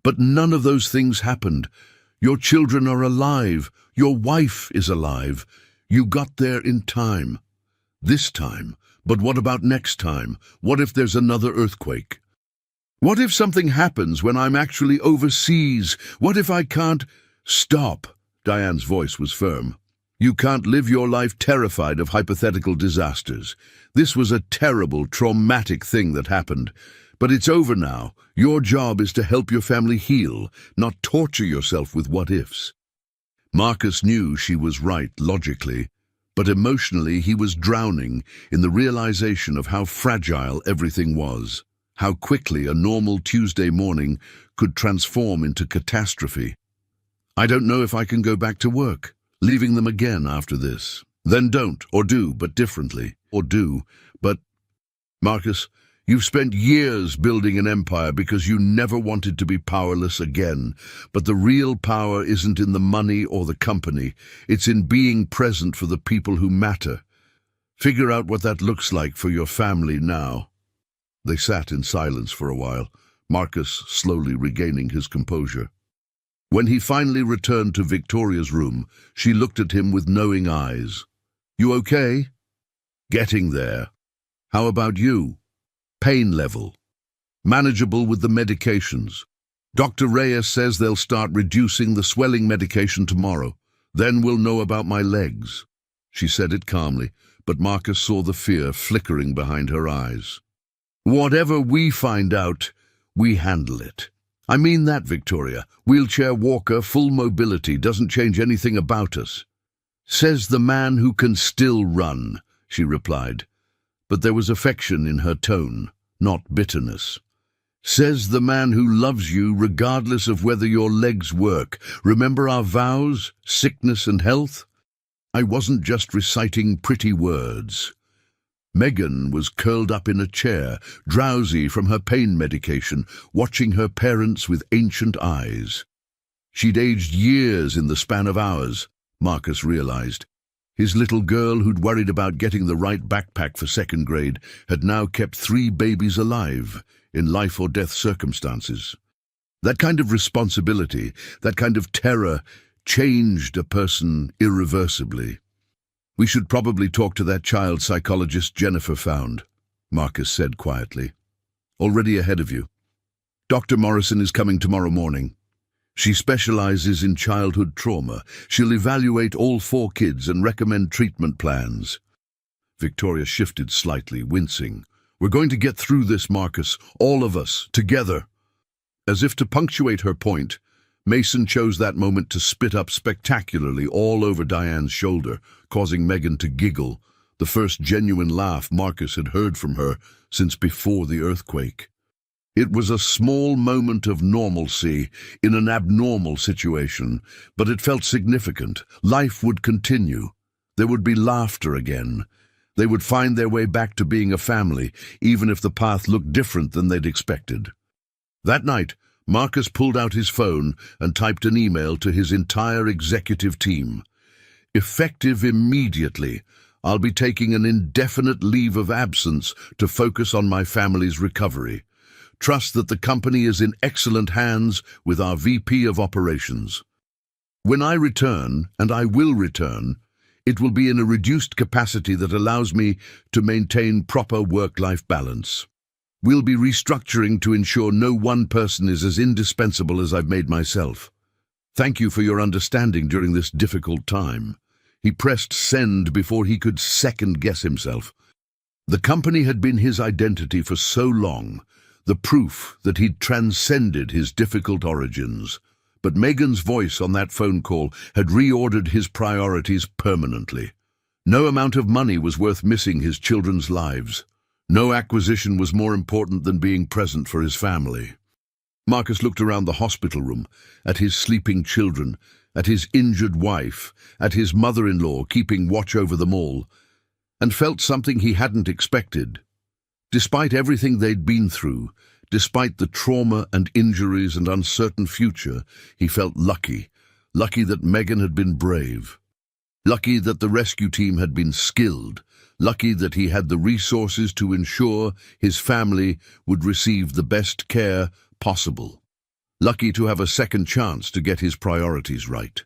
But none of those things happened. Your children are alive. Your wife is alive. You got there in time. This time. But what about next time? What if there's another earthquake? What if something happens when I'm actually overseas? What if I can't—" "Stop." Diane's voice was firm. "You can't live your life terrified of hypothetical disasters. This was a terrible, traumatic thing that happened. But it's over now. Your job is to help your family heal, not torture yourself with what-ifs." Marcus knew she was right logically, but emotionally he was drowning in the realization of how fragile everything was, how quickly a normal Tuesday morning could transform into catastrophe. "I don't know if I can go back to work, leaving them again after this." "Then don't, or do, but differently. Or do, but—" "Marcus, you've spent years building an empire because you never wanted to be powerless again. But the real power isn't in the money or the company. It's in being present for the people who matter. Figure out what that looks like for your family now." They sat in silence for a while, Marcus slowly regaining his composure. When he finally returned to Victoria's room, she looked at him with knowing eyes. "You okay?" "Getting there. How about you?" "Pain level. Manageable with the medications. Dr. Reyes says they'll start reducing the swelling medication tomorrow. Then we'll know about my legs." She said it calmly, but Marcus saw the fear flickering behind her eyes. "Whatever we find out, we handle it. I mean that, Victoria. Wheelchair walker, full mobility, doesn't change anything about us." "Says the man who can still run," she replied. But there was affection in her tone, not bitterness. "Says the man who loves you regardless of whether your legs work. Remember our vows, sickness and health? I wasn't just reciting pretty words." Megan was curled up in a chair, drowsy from her pain medication, watching her parents with ancient eyes. She'd aged years in the span of hours, Marcus realized. His little girl, who'd worried about getting the right backpack for second grade, had now kept 3 babies alive, in life-or-death circumstances. That kind of responsibility, that kind of terror, changed a person irreversibly. "We should probably talk to that child psychologist Jennifer found," Marcus said quietly. "Already ahead of you. Dr. Morrison is coming tomorrow morning. She specializes in childhood trauma. She'll evaluate all 4 kids and recommend treatment plans." Victoria shifted slightly, wincing. "We're going to get through this, Marcus, all of us, together." As if to punctuate her point, Mason chose that moment to spit up spectacularly all over Diane's shoulder, causing Megan to giggle, the first genuine laugh Marcus had heard from her since before the earthquake. It was a small moment of normalcy in an abnormal situation, but it felt significant. Life would continue. There would be laughter again. They would find their way back to being a family, even if the path looked different than they'd expected. That night, Marcus pulled out his phone and typed an email to his entire executive team. "Effective immediately. I'll be taking an indefinite leave of absence to focus on my family's recovery. Trust that the company is in excellent hands with our VP of Operations. When I return, and I will return, it will be in a reduced capacity that allows me to maintain proper work-life balance. We'll be restructuring to ensure no one person is as indispensable as I've made myself. Thank you for your understanding during this difficult time. He pressed send before he could second-guess himself. The company had been his identity for so long, the proof that he'd transcended his difficult origins. But Megan's voice on that phone call had reordered his priorities permanently. No amount of money was worth missing his children's lives. No acquisition was more important than being present for his family. Marcus looked around the hospital room, at his sleeping children, at his injured wife, at his mother-in-law keeping watch over them all, and felt something he hadn't expected. Despite everything they'd been through, despite the trauma and injuries and uncertain future, he felt lucky. Lucky that Megan had been brave. Lucky that the rescue team had been skilled. Lucky that he had the resources to ensure his family would receive the best care possible. Lucky to have a second chance to get his priorities right.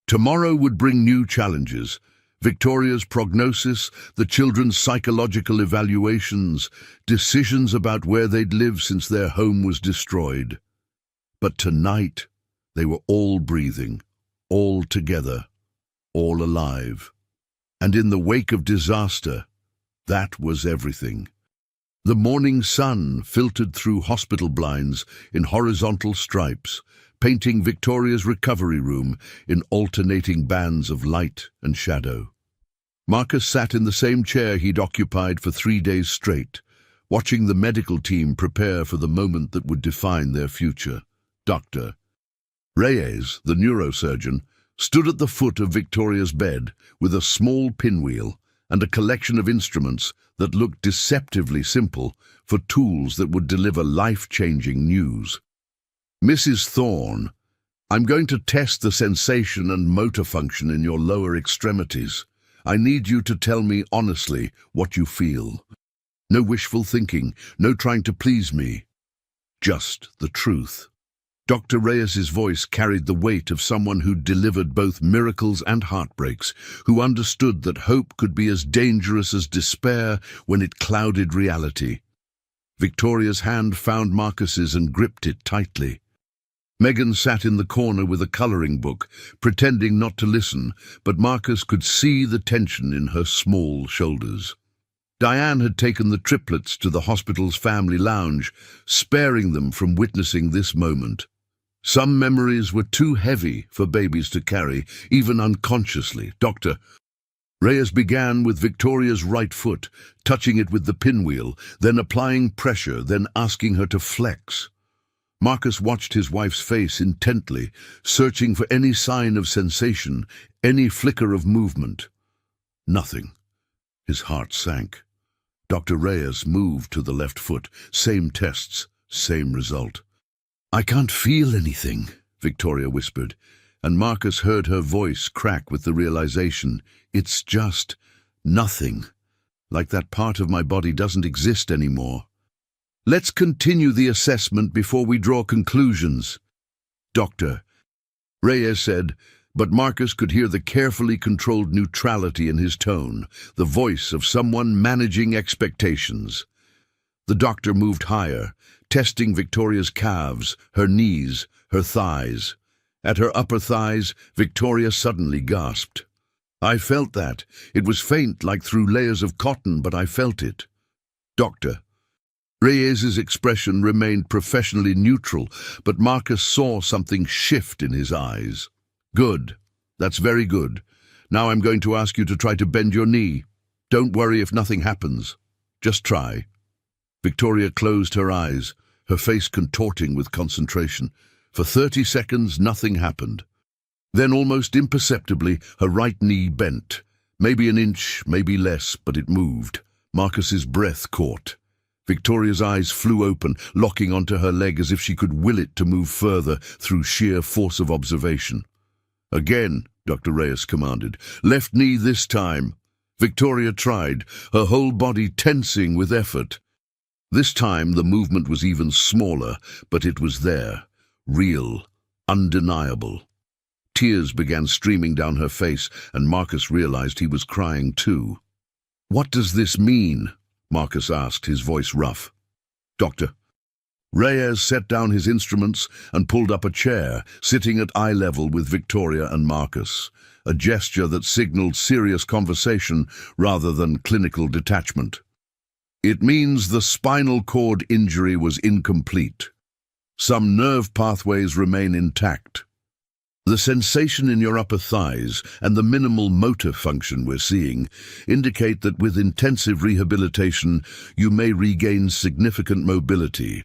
Tomorrow would bring new challenges. Victoria's prognosis, the children's psychological evaluations, decisions about where they'd live since their home was destroyed. But tonight, they were all breathing, all together, all alive. And in the wake of disaster, that was everything. The morning sun filtered through hospital blinds in horizontal stripes, painting Victoria's recovery room in alternating bands of light and shadow. Marcus sat in the same chair he'd occupied for 3 days straight, watching the medical team prepare for the moment that would define their future. Dr. Reyes, the neurosurgeon, stood at the foot of Victoria's bed with a small pinwheel and a collection of instruments that looked deceptively simple for tools that would deliver life-changing news. Mrs. Thorne, I'm going to test the sensation and motor function in your lower extremities. I need you to tell me honestly what you feel. No wishful thinking, no trying to please me. Just the truth. Dr. Reyes's voice carried the weight of someone who'd delivered both miracles and heartbreaks, who understood that hope could be as dangerous as despair when it clouded reality. Victoria's hand found Marcus's and gripped it tightly. Megan sat in the corner with a coloring book, pretending not to listen, but Marcus could see the tension in her small shoulders. Diane had taken the triplets to the hospital's family lounge, sparing them from witnessing this moment. Some memories were too heavy for babies to carry, even unconsciously. Dr. Reyes began with Victoria's right foot, touching it with the pinwheel, then applying pressure, then asking her to flex. Marcus watched his wife's face intently, searching for any sign of sensation, any flicker of movement. Nothing. His heart sank. Dr. Reyes moved to the left foot. Same tests, same result. I can't feel anything, Victoria whispered, and Marcus heard her voice crack with the realization. It's just nothing. Like that part of my body doesn't exist anymore. Let's continue the assessment before we draw conclusions, Dr. Reyes said, but Marcus could hear the carefully controlled neutrality in his tone, the voice of someone managing expectations. The doctor moved higher, testing Victoria's calves, her knees, her thighs. At her upper thighs, Victoria suddenly gasped. I felt that. It was faint, like through layers of cotton, but I felt it. Doctor. Reyes's expression remained professionally neutral, but Marcus saw something shift in his eyes. Good. That's very good. Now I'm going to ask you to try to bend your knee. Don't worry if nothing happens. Just try. Victoria closed her eyes, her face contorting with concentration. For 30 seconds, nothing happened. Then, almost imperceptibly, her right knee bent. Maybe an inch, maybe less, but it moved. Marcus's breath caught. Victoria's eyes flew open, locking onto her leg as if she could will it to move further through sheer force of observation. Again, Dr. Reyes commanded. Left knee this time. Victoria tried, her whole body tensing with effort. This time the movement was even smaller, but it was there, real, undeniable. Tears began streaming down her face, and Marcus realized he was crying too. "What does this mean?" Marcus asked, his voice rough. "Doctor." Reyes set down his instruments and pulled up a chair, sitting at eye level with Victoria and Marcus, a gesture that signaled serious conversation rather than clinical detachment. "It means the spinal cord injury was incomplete. Some nerve pathways remain intact. The sensation in your upper thighs and the minimal motor function we're seeing indicate that with intensive rehabilitation you may regain significant mobility,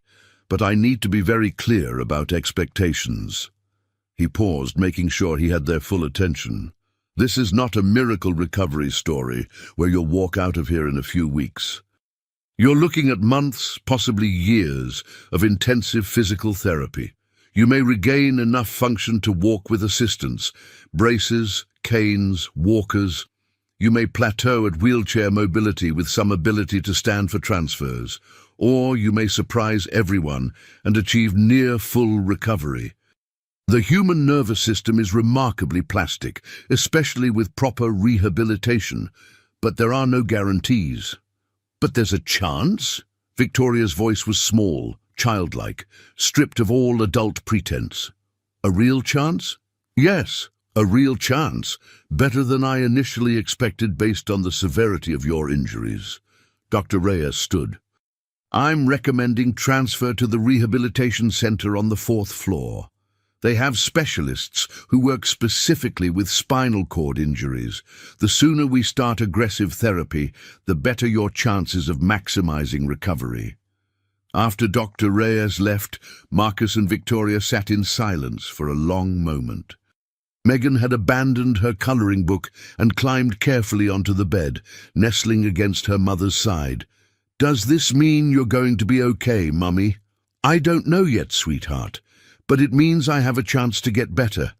but I need to be very clear about expectations." He paused, making sure he had their full attention. "This is not a miracle recovery story where you'll walk out of here in a few weeks. You're looking at months, possibly years, of intensive physical therapy. You may regain enough function to walk with assistance, braces, canes, walkers. You may plateau at wheelchair mobility with some ability to stand for transfers, or you may surprise everyone and achieve near full recovery. The human nervous system is remarkably plastic, especially with proper rehabilitation, but there are no guarantees." "But there's a chance?" Victoria's voice was small, childlike, stripped of all adult pretense. "A real chance?" "Yes, a real chance. Better than I initially expected based on the severity of your injuries." Dr. Reyes stood. "I'm recommending transfer to the rehabilitation center on the 4th floor. They have specialists who work specifically with spinal cord injuries. The sooner we start aggressive therapy, the better your chances of maximizing recovery." After Dr. Reyes left, Marcus and Victoria sat in silence for a long moment. Megan had abandoned her coloring book and climbed carefully onto the bed, nestling against her mother's side. "Does this mean you're going to be okay, Mummy?" "I don't know yet, sweetheart, but it means I have a chance to get better.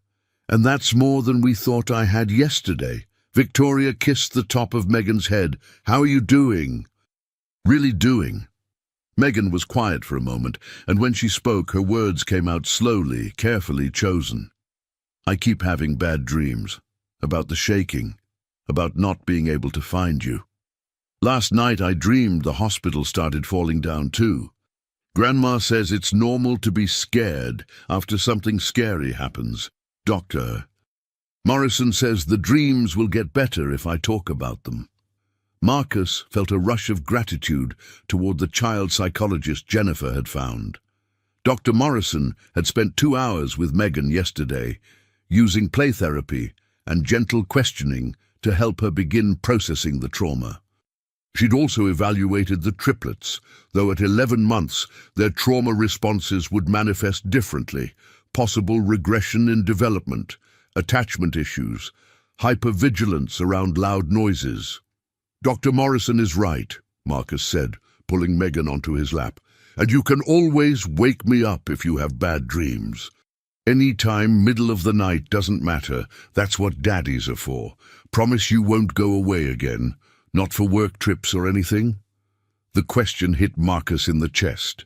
And that's more than we thought I had yesterday." Victoria kissed the top of Megan's head. "How are you doing?" "Really doing?" Megan was quiet for a moment, and when she spoke, her words came out slowly, carefully chosen. "I keep having bad dreams. About the shaking. About not being able to find you. Last night I dreamed the hospital started falling down too. Grandma says it's normal to be scared after something scary happens. Doctor Morrison says the dreams will get better if I talk about them." Marcus felt a rush of gratitude toward the child psychologist Jennifer had found. Dr. Morrison had spent 2 hours with Megan yesterday, using play therapy and gentle questioning to help her begin processing the trauma. She'd also evaluated the triplets, though at 11 months their trauma responses would manifest differently: possible regression in development, attachment issues, hypervigilance around loud noises. "Dr. Morrison is right," Marcus said, pulling Megan onto his lap. "And you can always wake me up if you have bad dreams. Any time, middle of the night, doesn't matter. That's what daddies are for. Promise you won't go away again. Not for work trips or anything?" The question hit Marcus in the chest.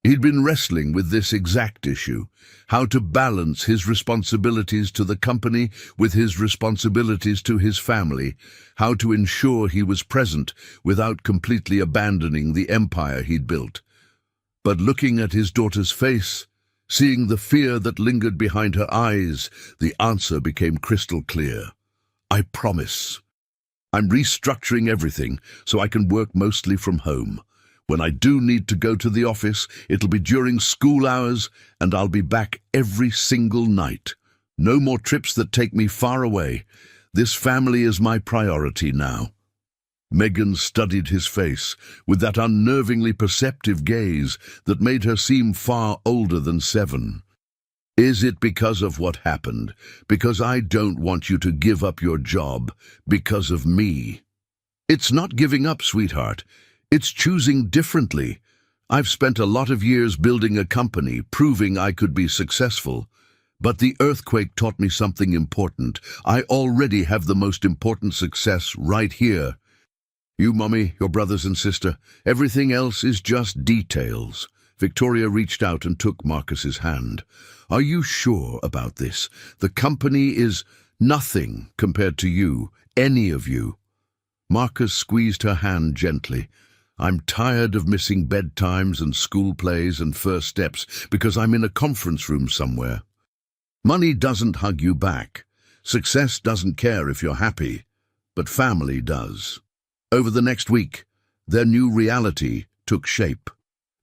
He'd been wrestling with this exact issue: how to balance his responsibilities to the company with his responsibilities to his family, how to ensure he was present without completely abandoning the empire he'd built. But looking at his daughter's face, seeing the fear that lingered behind her eyes, the answer became crystal clear. "I promise. I'm restructuring everything so I can work mostly from home. When I do need to go to the office, it'll be during school hours, and I'll be back every single night. No more trips that take me far away. This family is my priority now." Megan studied his face with that unnervingly perceptive gaze that made her seem far older than 7. "Is it because of what happened? Because I don't want you to give up your job because of me?" "It's not giving up, sweetheart. It's choosing differently. I've spent a lot of years building a company, proving I could be successful. But the earthquake taught me something important. I already have the most important success right here." You, Mummy, your brothers and sister. Everything else is just details. Victoria reached out and took Marcus's hand. Are you sure about this? The company is nothing compared to you, any of you. Marcus squeezed her hand gently. I'm tired of missing bedtimes and school plays and first steps because I'm in a conference room somewhere. Money doesn't hug you back. Success doesn't care if you're happy, but family does. Over the next week, their new reality took shape.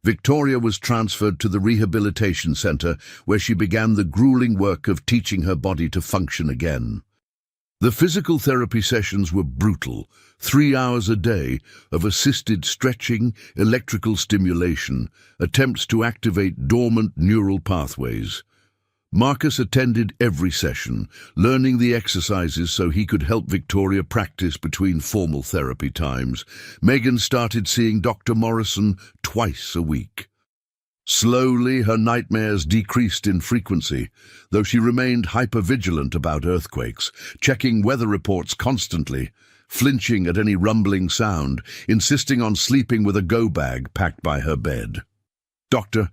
Victoria was transferred to the rehabilitation center where she began the grueling work of teaching her body to function again. The physical therapy sessions were brutal, 3 hours a day of assisted stretching, electrical stimulation, attempts to activate dormant neural pathways. Marcus attended every session, learning the exercises so he could help Victoria practice between formal therapy times. Megan started seeing Dr. Morrison twice a week. Slowly, her nightmares decreased in frequency, though she remained hypervigilant about earthquakes, checking weather reports constantly, flinching at any rumbling sound, insisting on sleeping with a go-bag packed by her bed. Dr.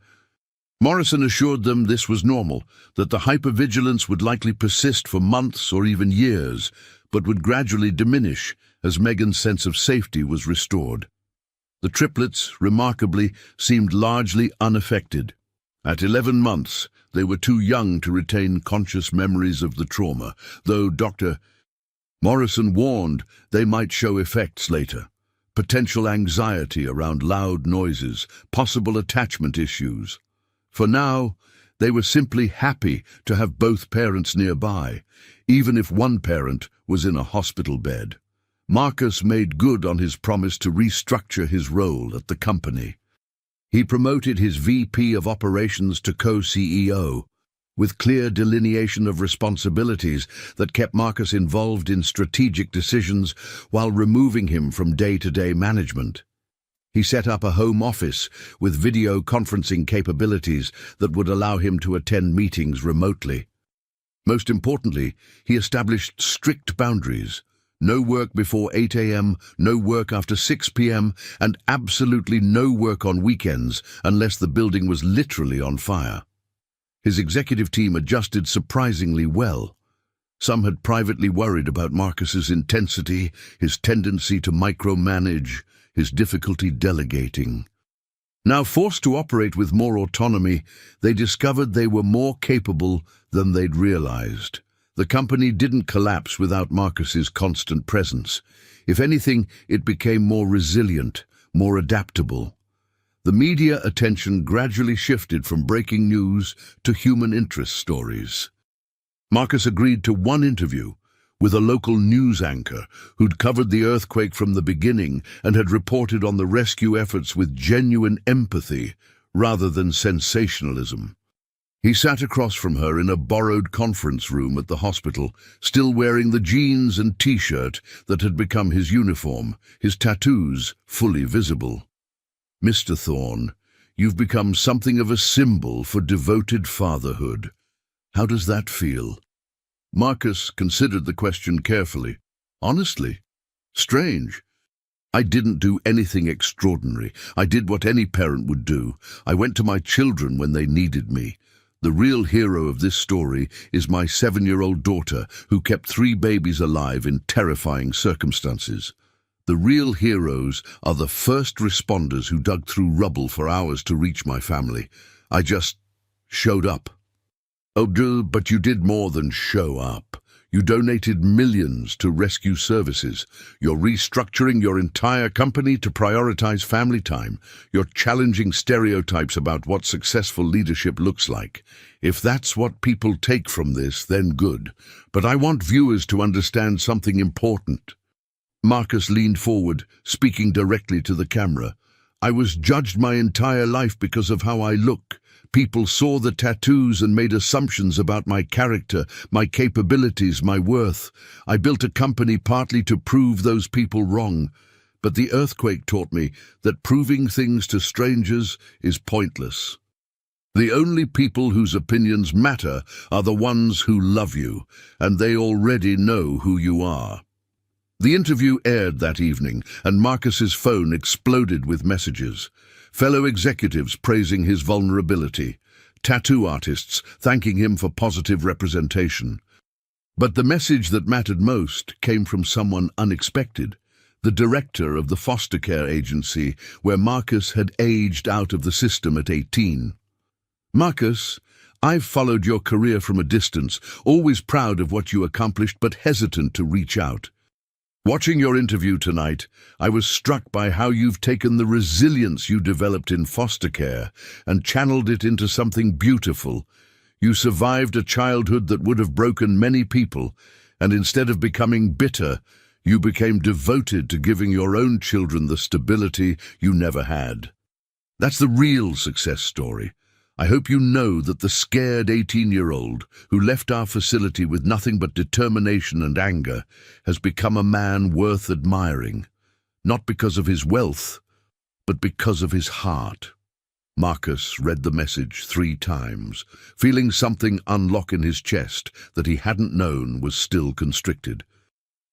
Morrison assured them this was normal, that the hypervigilance would likely persist for months or even years, but would gradually diminish as Megan's sense of safety was restored. The triplets, remarkably, seemed largely unaffected. At 11 months, they were too young to retain conscious memories of the trauma, though Dr. Morrison warned they might show effects later. Potential anxiety around loud noises, possible attachment issues. For now, they were simply happy to have both parents nearby, even if one parent was in a hospital bed. Marcus made good on his promise to restructure his role at the company. He promoted his VP of Operations to co-CEO, with clear delineation of responsibilities that kept Marcus involved in strategic decisions while removing him from day-to-day management. He set up a home office with video conferencing capabilities that would allow him to attend meetings remotely. Most importantly, he established strict boundaries. No work before 8 a.m., no work after 6 p.m., and absolutely no work on weekends unless the building was literally on fire. His executive team adjusted surprisingly well. Some had privately worried about Marcus's intensity, his tendency to micromanage, his difficulty delegating. Now forced to operate with more autonomy, they discovered they were more capable than they'd realized. The company didn't collapse without Marcus's constant presence. If anything, it became more resilient, more adaptable. The media attention gradually shifted from breaking news to human interest stories. Marcus agreed to one interview with a local news anchor who'd covered the earthquake from the beginning and had reported on the rescue efforts with genuine empathy rather than sensationalism. He sat across from her in a borrowed conference room at the hospital, still wearing the jeans and t-shirt that had become his uniform, his tattoos fully visible. Mr. Thorne, you've become something of a symbol for devoted fatherhood. How does that feel? Marcus considered the question carefully. Honestly, strange. I didn't do anything extraordinary. I did what any parent would do. I went to my children when they needed me. The real hero of this story is my 7-year-old daughter who kept 3 babies alive in terrifying circumstances. The real heroes are the first responders who dug through rubble for hours to reach my family. I just showed up. Oh, but you did more than show up. You donated millions to rescue services. You're restructuring your entire company to prioritize family time. You're challenging stereotypes about what successful leadership looks like. If that's what people take from this, then good. But I want viewers to understand something important. Marcus leaned forward, speaking directly to the camera. I was judged my entire life because of how I look. People saw the tattoos and made assumptions about my character, my capabilities, my worth. I built a company partly to prove those people wrong. But the earthquake taught me that proving things to strangers is pointless. The only people whose opinions matter are the ones who love you, and they already know who you are. The interview aired that evening, and Marcus's phone exploded with messages. Fellow executives praising his vulnerability, tattoo artists thanking him for positive representation. But the message that mattered most came from someone unexpected, the director of the foster care agency where Marcus had aged out of the system at 18. "Marcus, I've followed your career from a distance, always proud of what you accomplished but hesitant to reach out. Watching your interview tonight, I was struck by how you've taken the resilience you developed in foster care and channeled it into something beautiful. You survived a childhood that would have broken many people, and instead of becoming bitter, you became devoted to giving your own children the stability you never had. That's the real success story. I hope you know that the scared 18-year-old who left our facility with nothing but determination and anger has become a man worth admiring, not because of his wealth, but because of his heart." Marcus read the message 3 times, feeling something unlock in his chest that he hadn't known was still constricted.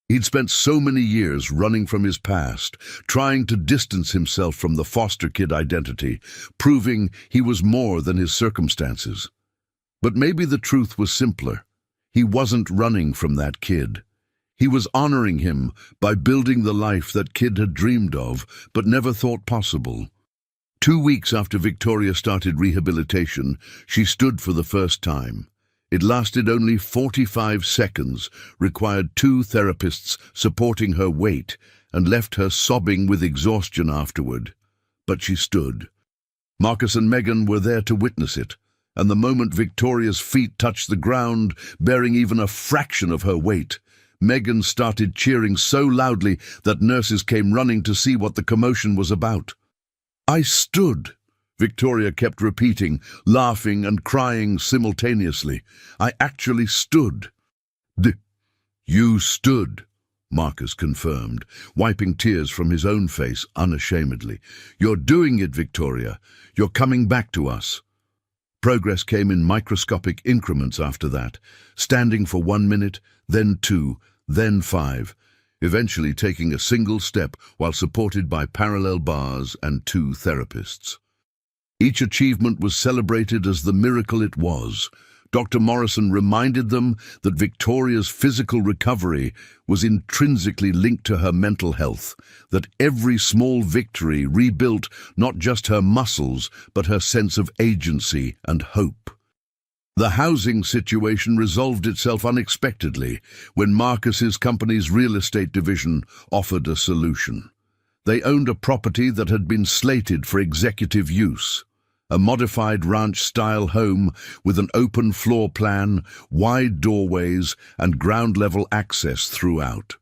He'd spent so many years running from his past, trying to distance himself from the foster kid identity, proving he was more than his circumstances. But maybe the truth was simpler. He wasn't running from that kid. He was honoring him by building the life that kid had dreamed of, but never thought possible. 2 weeks after Victoria started rehabilitation, she stood for the first time. It lasted only 45 seconds, required 2 therapists supporting her weight, and left her sobbing with exhaustion afterward. But she stood. Marcus and Megan were there to witness it, and the moment Victoria's feet touched the ground, bearing even a fraction of her weight, Megan started cheering so loudly that nurses came running to see what the commotion was about. "I stood," Victoria kept repeating, laughing and crying simultaneously. "I actually stood." "You stood," Marcus confirmed, wiping tears from his own face unashamedly. "You're doing it, Victoria. You're coming back to us." Progress came in microscopic increments after that, standing for 1 minute, then 2, then 5. Eventually taking a single step while supported by parallel bars and 2 therapists. Each achievement was celebrated as the miracle it was. Dr. Morrison reminded them that Victoria's physical recovery was intrinsically linked to her mental health, that every small victory rebuilt not just her muscles, but her sense of agency and hope. The housing situation resolved itself unexpectedly when Marcus's company's real estate division offered a solution. They owned a property that had been slated for executive use, a modified ranch-style home with an open floor plan, wide doorways, and ground-level access throughout.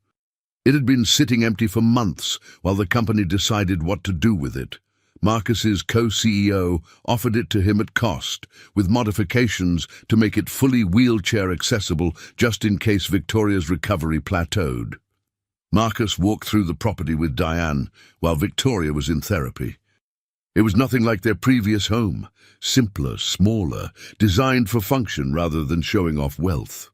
It had been sitting empty for months while the company decided what to do with it. Marcus's co-CEO offered it to him at cost, with modifications to make it fully wheelchair accessible just in case Victoria's recovery plateaued. Marcus walked through the property with Diane while Victoria was in therapy. It was nothing like their previous home, simpler, smaller, designed for function rather than showing off wealth.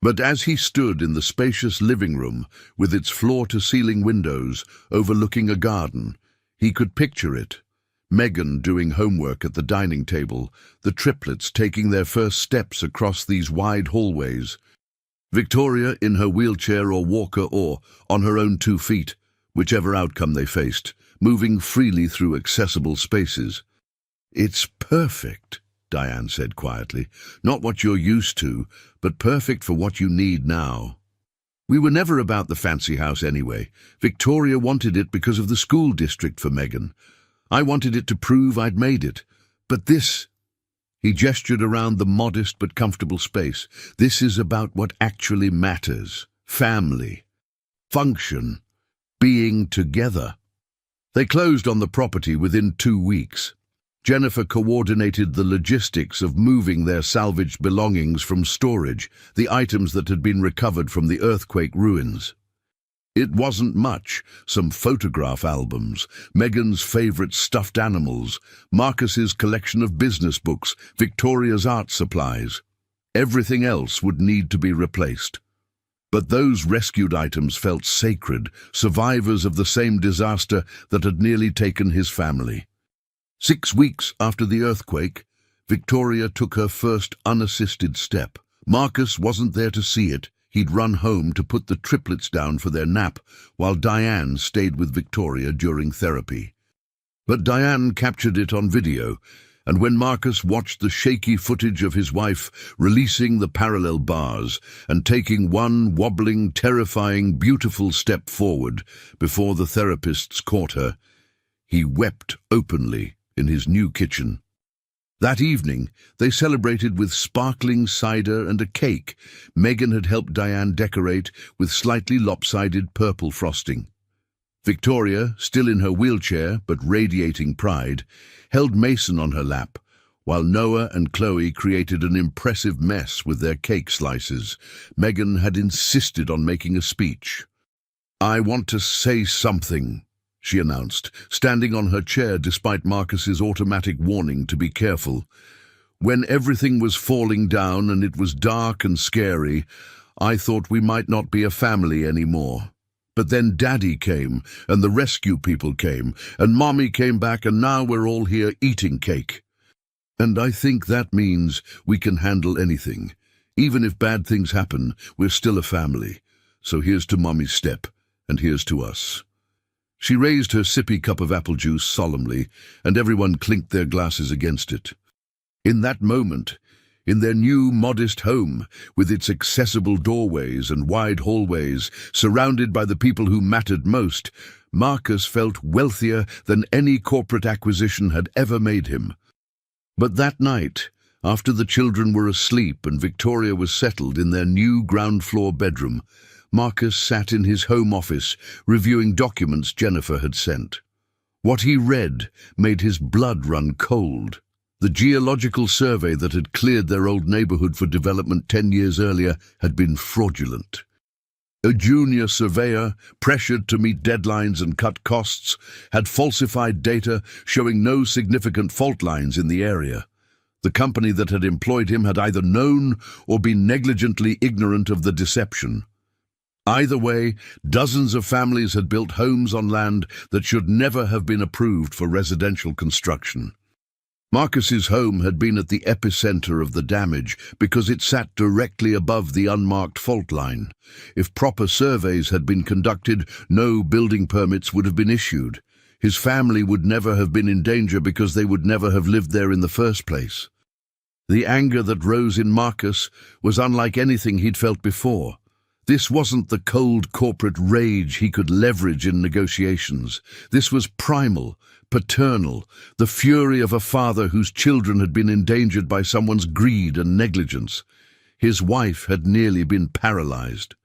But as he stood in the spacious living room with its floor-to-ceiling windows overlooking a garden, he could picture it. Megan doing homework at the dining table, the triplets taking their first steps across these wide hallways, Victoria in her wheelchair or walker or on her own 2 feet, whichever outcome they faced, moving freely through accessible spaces. "It's perfect," Diane said quietly. "Not what you're used to, but perfect for what you need now." "We were never about the fancy house anyway. Victoria wanted it because of the school district for Megan. I wanted it to prove I'd made it. But this—" He gestured around the modest but comfortable space. "This is about what actually matters. Family. Function. Being together." They closed on the property within 2 weeks. Jennifer coordinated the logistics of moving their salvaged belongings from storage, the items that had been recovered from the earthquake ruins. It wasn't much: some photograph albums, Megan's favorite stuffed animals, Marcus's collection of business books, Victoria's art supplies. Everything else would need to be replaced. But those rescued items felt sacred, survivors of the same disaster that had nearly taken his family. 6 weeks after the earthquake, Victoria took her first unassisted step. Marcus wasn't there to see it. He'd run home to put the triplets down for their nap, while Diane stayed with Victoria during therapy. But Diane captured it on video, and when Marcus watched the shaky footage of his wife releasing the parallel bars and taking one wobbling, terrifying, beautiful step forward before the therapists caught her, he wept openly in his new kitchen. That evening, they celebrated with sparkling cider and a cake Megan had helped Diane decorate with slightly lopsided purple frosting. Victoria, still in her wheelchair but radiating pride, held Mason on her lap, while Noah and Chloe created an impressive mess with their cake slices. Megan had insisted on making a speech. "I want to say something," she announced, standing on her chair despite Marcus's automatic warning to be careful. "When everything was falling down and it was dark and scary, I thought we might not be a family anymore. But then Daddy came, and the rescue people came, and Mommy came back, and now we're all here eating cake. And I think that means we can handle anything. Even if bad things happen, we're still a family. So here's to Mommy's step, and here's to us." She raised her sippy cup of apple juice solemnly, and everyone clinked their glasses against it. In that moment, in their new modest home, with its accessible doorways and wide hallways, surrounded by the people who mattered most, Marcus felt wealthier than any corporate acquisition had ever made him. But that night, after the children were asleep and Victoria was settled in their new ground-floor bedroom, Marcus sat in his home office, reviewing documents Jennifer had sent. What he read made his blood run cold. The geological survey that had cleared their old neighborhood for development 10 years earlier had been fraudulent. A junior surveyor, pressured to meet deadlines and cut costs, had falsified data showing no significant fault lines in the area. The company that had employed him had either known or been negligently ignorant of the deception. Either way, dozens of families had built homes on land that should never have been approved for residential construction. Marcus's home had been at the epicenter of the damage because it sat directly above the unmarked fault line. If proper surveys had been conducted, no building permits would have been issued. His family would never have been in danger because they would never have lived there in the first place. The anger that rose in Marcus was unlike anything he'd felt before. This wasn't the cold corporate rage he could leverage in negotiations. This was primal, paternal, the fury of a father whose children had been endangered by someone's greed and negligence. His wife had nearly been paralyzed.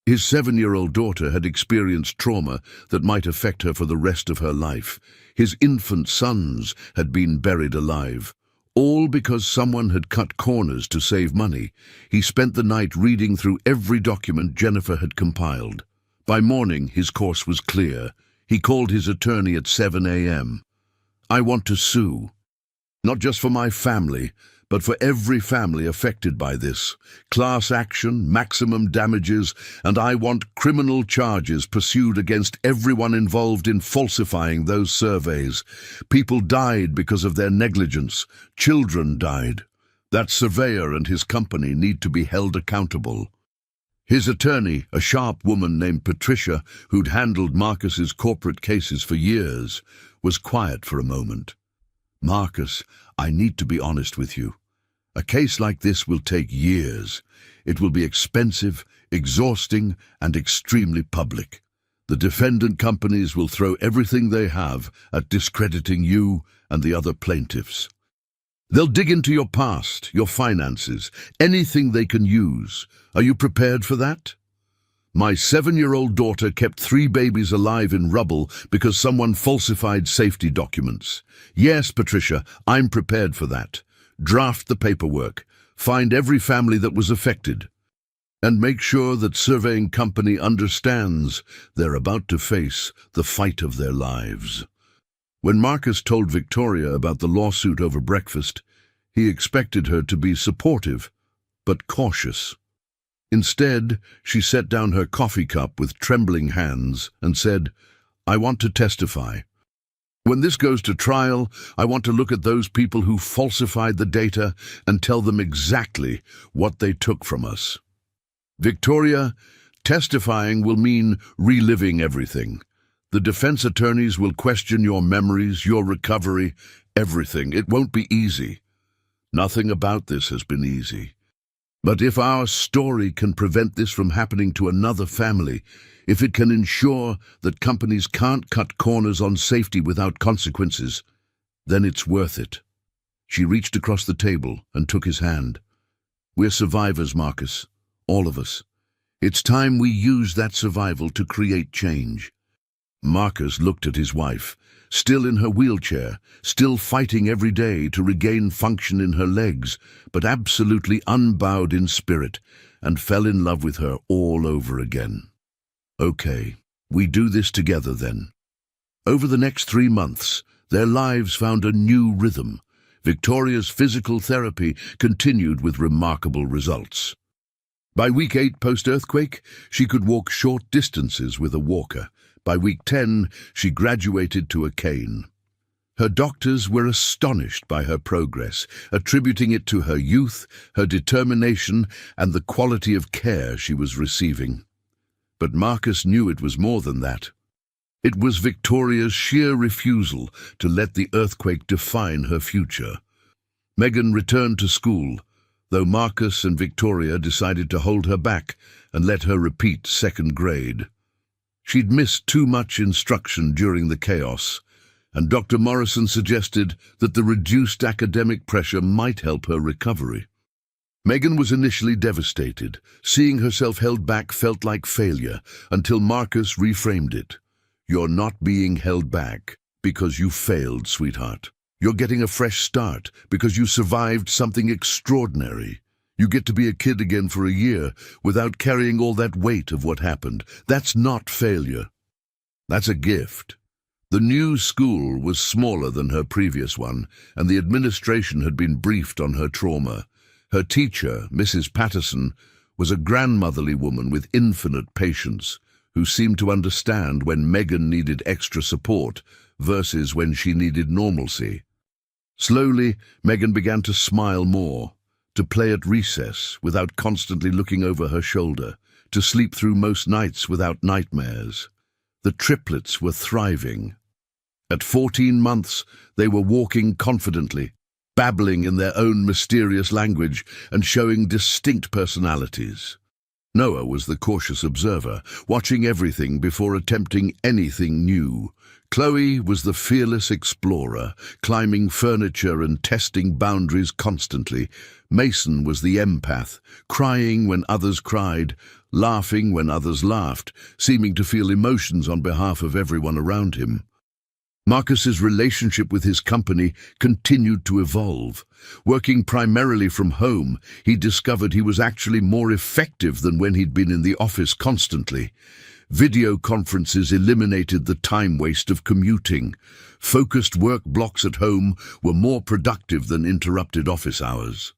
His 7-year-old daughter had experienced trauma that might affect her for the rest of her life. His infant sons had been buried alive. All because someone had cut corners to save money. He spent the night reading through every document Jennifer had compiled. By morning, his course was clear. He called his attorney at 7 a.m. "I want to sue. Not just for my family, but for every family affected by this. Class action, maximum damages, and I want criminal charges pursued against everyone involved in falsifying those surveys. People died because of their negligence. Children died. That surveyor and his company need to be held accountable." His attorney, a sharp woman named Patricia, who'd handled Marcus's corporate cases for years, was quiet for a moment. "Marcus, I need to be honest with you. A case like this will take years. It will be expensive, exhausting, and extremely public. The defendant companies will throw everything they have at discrediting you and the other plaintiffs. They'll dig into your past, your finances, anything they can use. Are you prepared for that? My 7-year-old daughter kept 3 babies alive in rubble because someone falsified safety documents. Yes, Patricia, I'm prepared for that. Draft the paperwork. Find every family that was affected. And make sure that surveying company understands they're about to face the fight of their lives." When Marcus told Victoria about the lawsuit over breakfast, he expected her to be supportive, but cautious. Instead, she set down her coffee cup with trembling hands and said, "I want to testify. When this goes to trial, I want to look at those people who falsified the data and tell them exactly what they took from us. Victoria, testifying will mean reliving everything. The defense attorneys will question your memories, your recovery, everything. It won't be easy. Nothing about this has been easy. But if our story can prevent this from happening to another family, if it can ensure that companies can't cut corners on safety without consequences, then it's worth it." She reached across the table and took his hand. "We're survivors, Marcus, all of us. It's time we use that survival to create change." Marcus looked at his wife, still in her wheelchair, still fighting every day to regain function in her legs, but absolutely unbowed in spirit, and fell in love with her all over again. "Okay, we do this together then." Over the next 3 months, their lives found a new rhythm. Victoria's physical therapy continued with remarkable results. By week 8 post-earthquake, she could walk short distances with a walker. By week 10, she graduated to a cane. Her doctors were astonished by her progress, attributing it to her youth, her determination, and the quality of care she was receiving. But Marcus knew it was more than that. It was Victoria's sheer refusal to let the earthquake define her future. Megan returned to school, though Marcus and Victoria decided to hold her back and let her repeat 2nd grade. She'd missed too much instruction during the chaos, and Dr. Morrison suggested that the reduced academic pressure might help her recovery. Megan was initially devastated. Seeing herself held back felt like failure, until Marcus reframed it. "You're not being held back because you failed, sweetheart. You're getting a fresh start because you survived something extraordinary. You get to be a kid again for a year without carrying all that weight of what happened. That's not failure. That's a gift." The new school was smaller than her previous one, and the administration had been briefed on her trauma. Her teacher, Mrs. Patterson, was a grandmotherly woman with infinite patience, who seemed to understand when Megan needed extra support versus when she needed normalcy. Slowly, Megan began to smile more, to play at recess without constantly looking over her shoulder, to sleep through most nights without nightmares. The triplets were thriving. At 14 months, they were walking confidently, babbling in their own mysterious language and showing distinct personalities. Noah was the cautious observer, watching everything before attempting anything new. Chloe was the fearless explorer, climbing furniture and testing boundaries constantly. Mason was the empath, crying when others cried, laughing when others laughed, seeming to feel emotions on behalf of everyone around him. Marcus's relationship with his company continued to evolve. Working primarily from home, he discovered he was actually more effective than when he'd been in the office constantly. Video conferences eliminated the time waste of commuting. Focused work blocks at home were more productive than interrupted office hours.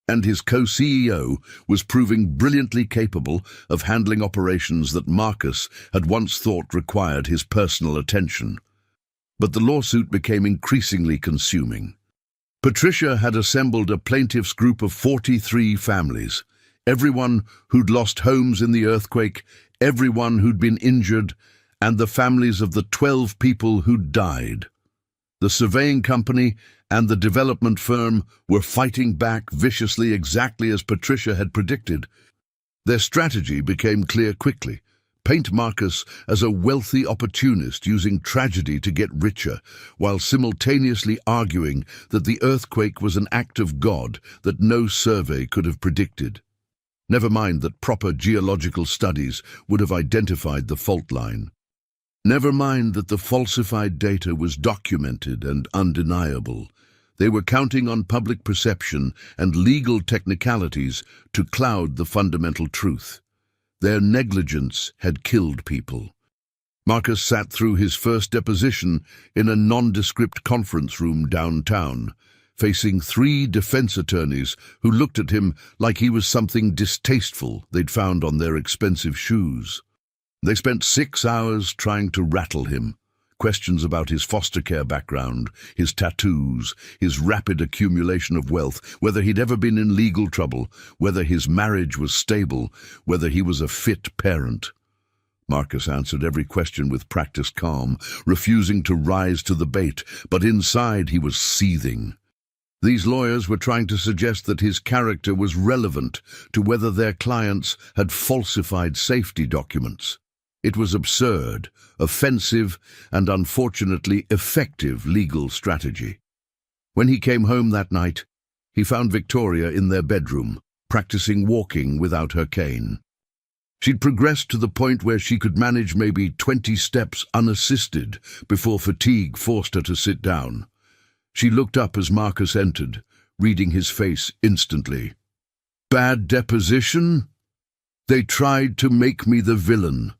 And his co-CEO was proving brilliantly capable of handling operations that Marcus had once thought required his personal attention. But the lawsuit became increasingly consuming. Patricia had assembled a plaintiffs' group of 43 families, everyone who'd lost homes in the earthquake, everyone who'd been injured, and the families of the 12 people who'd died. The surveying company and the development firm were fighting back viciously, exactly as Patricia had predicted. Their strategy became clear quickly. Paint Marcus as a wealthy opportunist using tragedy to get richer, while simultaneously arguing that the earthquake was an act of God that no survey could have predicted. Never mind that proper geological studies would have identified the fault line. Never mind that the falsified data was documented and undeniable. They were counting on public perception and legal technicalities to cloud the fundamental truth. Their negligence had killed people. Marcus sat through his first deposition in a nondescript conference room downtown, facing 3 defense attorneys who looked at him like he was something distasteful they'd found on their expensive shoes. They spent 6 hours trying to rattle him. Questions about his foster care background, his tattoos, his rapid accumulation of wealth, whether he'd ever been in legal trouble, whether his marriage was stable, whether he was a fit parent. Marcus answered every question with practiced calm, refusing to rise to the bait, but inside he was seething. These lawyers were trying to suggest that his character was relevant to whether their clients had falsified safety documents. It was absurd, offensive, and unfortunately effective legal strategy. When he came home that night, he found Victoria in their bedroom, practicing walking without her cane. She'd progressed to the point where she could manage maybe 20 steps unassisted before fatigue forced her to sit down. She looked up as Marcus entered, reading his face instantly. "Bad deposition? They tried to make me the villain.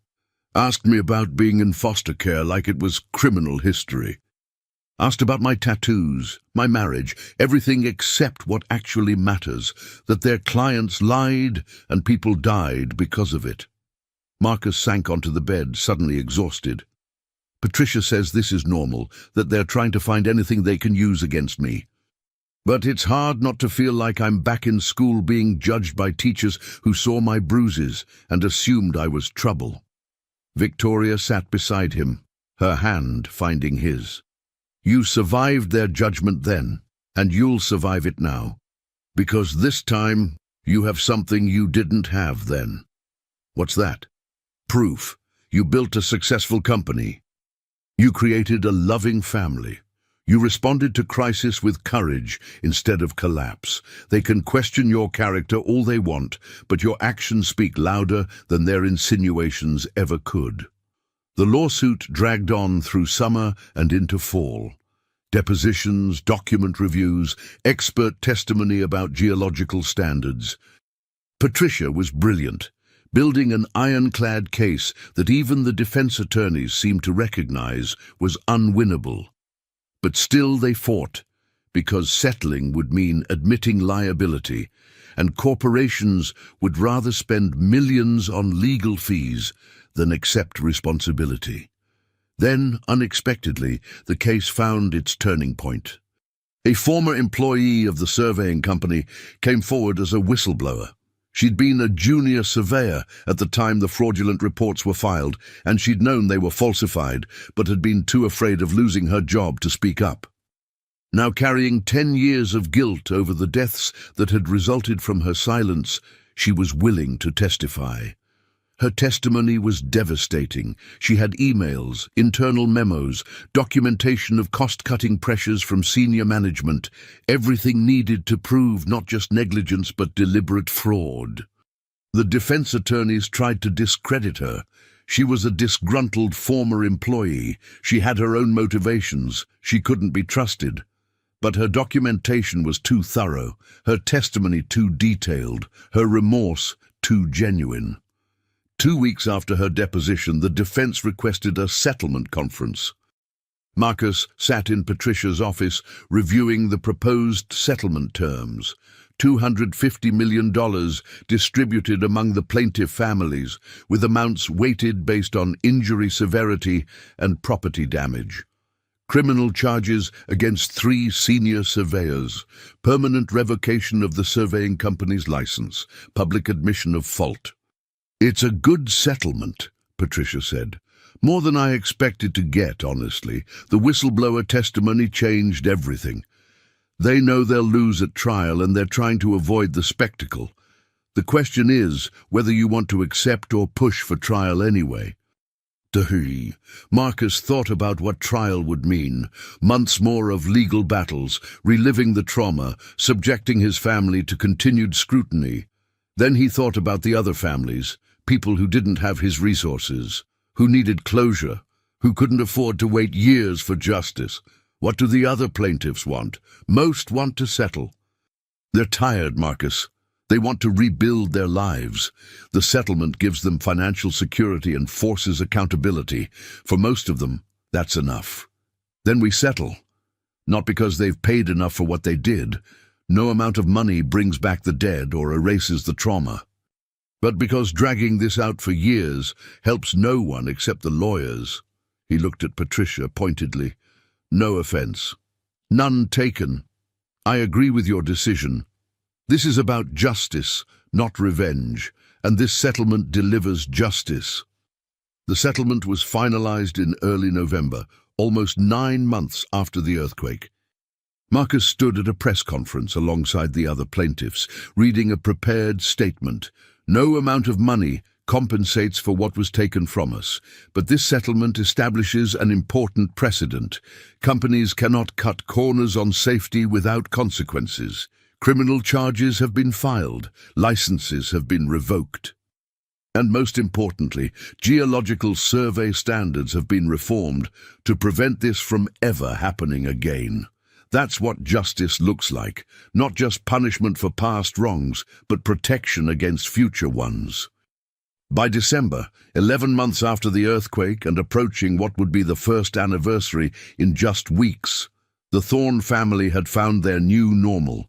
Asked me about being in foster care like it was criminal history. Asked about my tattoos, my marriage, everything except what actually matters, that their clients lied and people died because of it." Marcus sank onto the bed, suddenly exhausted. "Patricia says this is normal, that they're trying to find anything they can use against me. But it's hard not to feel like I'm back in school being judged by teachers who saw my bruises and assumed I was trouble." Victoria sat beside him, her hand finding his. "You survived their judgment then, and you'll survive it now. Because this time, you have something you didn't have then." "What's that?" "Proof. You built a successful company. You created a loving family. You responded to crisis with courage instead of collapse. They can question your character all they want, but your actions speak louder than their insinuations ever could." The lawsuit dragged on through summer and into fall. Depositions, document reviews, expert testimony about geological standards. Patricia was brilliant, building an ironclad case that even the defense attorneys seemed to recognize was unwinnable. But still they fought, because settling would mean admitting liability, and corporations would rather spend millions on legal fees than accept responsibility. Then, unexpectedly, the case found its turning point. A former employee of the surveying company came forward as a whistleblower. She'd been a junior surveyor at the time the fraudulent reports were filed, and she'd known they were falsified, but had been too afraid of losing her job to speak up. Now carrying 10 years of guilt over the deaths that had resulted from her silence, she was willing to testify. Her testimony was devastating. She had emails, internal memos, documentation of cost-cutting pressures from senior management, everything needed to prove not just negligence but deliberate fraud. The defense attorneys tried to discredit her. She was a disgruntled former employee. She had her own motivations. She couldn't be trusted. But her documentation was too thorough, her testimony too detailed, her remorse too genuine. 2 weeks after her deposition, the defense requested a settlement conference. Marcus sat in Patricia's office reviewing the proposed settlement terms. $250 million distributed among the plaintiff families, with amounts weighted based on injury severity and property damage. Criminal charges against 3 senior surveyors, permanent revocation of the surveying company's license, public admission of fault. "It's a good settlement," Patricia said. "More than I expected to get, honestly. The whistleblower testimony changed everything. They know they'll lose at trial and they're trying to avoid the spectacle. The question is whether you want to accept or push for trial anyway." Marcus thought about what trial would mean. Months more of legal battles, reliving the trauma, subjecting his family to continued scrutiny. Then he thought about the other families, people who didn't have his resources, who needed closure, who couldn't afford to wait years for justice. What do the other plaintiffs want? Most want to settle. They're tired, Marcus. They want to rebuild their lives. The settlement gives them financial security and forces accountability. For most of them, that's enough. Then we settle. Not because they've paid enough for what they did. No amount of money brings back the dead or erases the trauma. But because dragging this out for years helps no one except the lawyers. He looked at Patricia pointedly. No offense. None taken. I agree with your decision. This is about justice, not revenge, and this settlement delivers justice. The settlement was finalized in early November, almost 9 months after the earthquake. Marcus stood at a press conference alongside the other plaintiffs, reading a prepared statement. No amount of money compensates for what was taken from us, but this settlement establishes an important precedent. Companies cannot cut corners on safety without consequences. Criminal charges have been filed, licenses have been revoked. And most importantly, geological survey standards have been reformed to prevent this from ever happening again. That's what justice looks like, not just punishment for past wrongs, but protection against future ones. By December, 11 months after the earthquake and approaching what would be the first anniversary in just weeks, the Thorne family had found their new normal.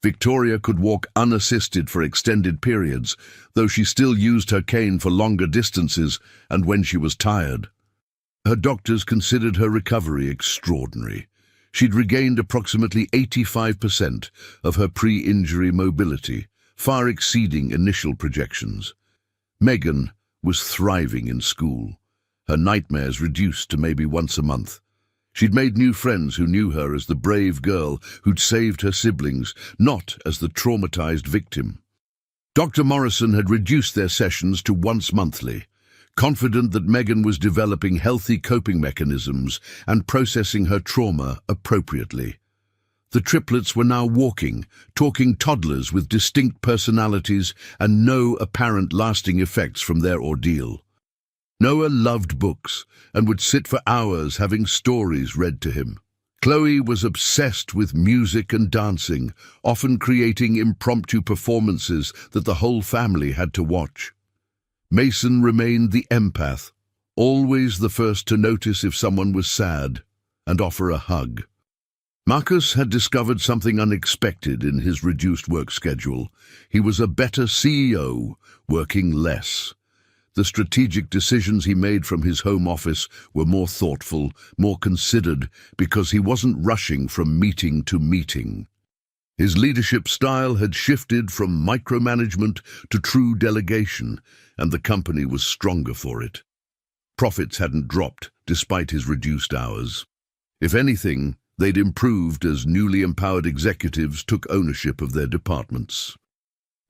Victoria could walk unassisted for extended periods, though she still used her cane for longer distances and when she was tired. Her doctors considered her recovery extraordinary. She'd regained approximately 85% of her pre-injury mobility, far exceeding initial projections. Megan was thriving in school, her nightmares reduced to maybe once a month. She'd made new friends who knew her as the brave girl who'd saved her siblings, not as the traumatized victim. Dr. Morrison had reduced their sessions to once monthly, confident that Megan was developing healthy coping mechanisms and processing her trauma appropriately. The triplets were now walking, talking toddlers with distinct personalities and no apparent lasting effects from their ordeal. Noah loved books and would sit for hours having stories read to him. Chloe was obsessed with music and dancing, often creating impromptu performances that the whole family had to watch. Mason remained the empath, always the first to notice if someone was sad and offer a hug. Marcus had discovered something unexpected in his reduced work schedule. He was a better CEO, working less. The strategic decisions he made from his home office were more thoughtful, more considered, because he wasn't rushing from meeting to meeting. His leadership style had shifted from micromanagement to true delegation, and the company was stronger for it. Profits hadn't dropped, despite his reduced hours. If anything, they'd improved as newly empowered executives took ownership of their departments.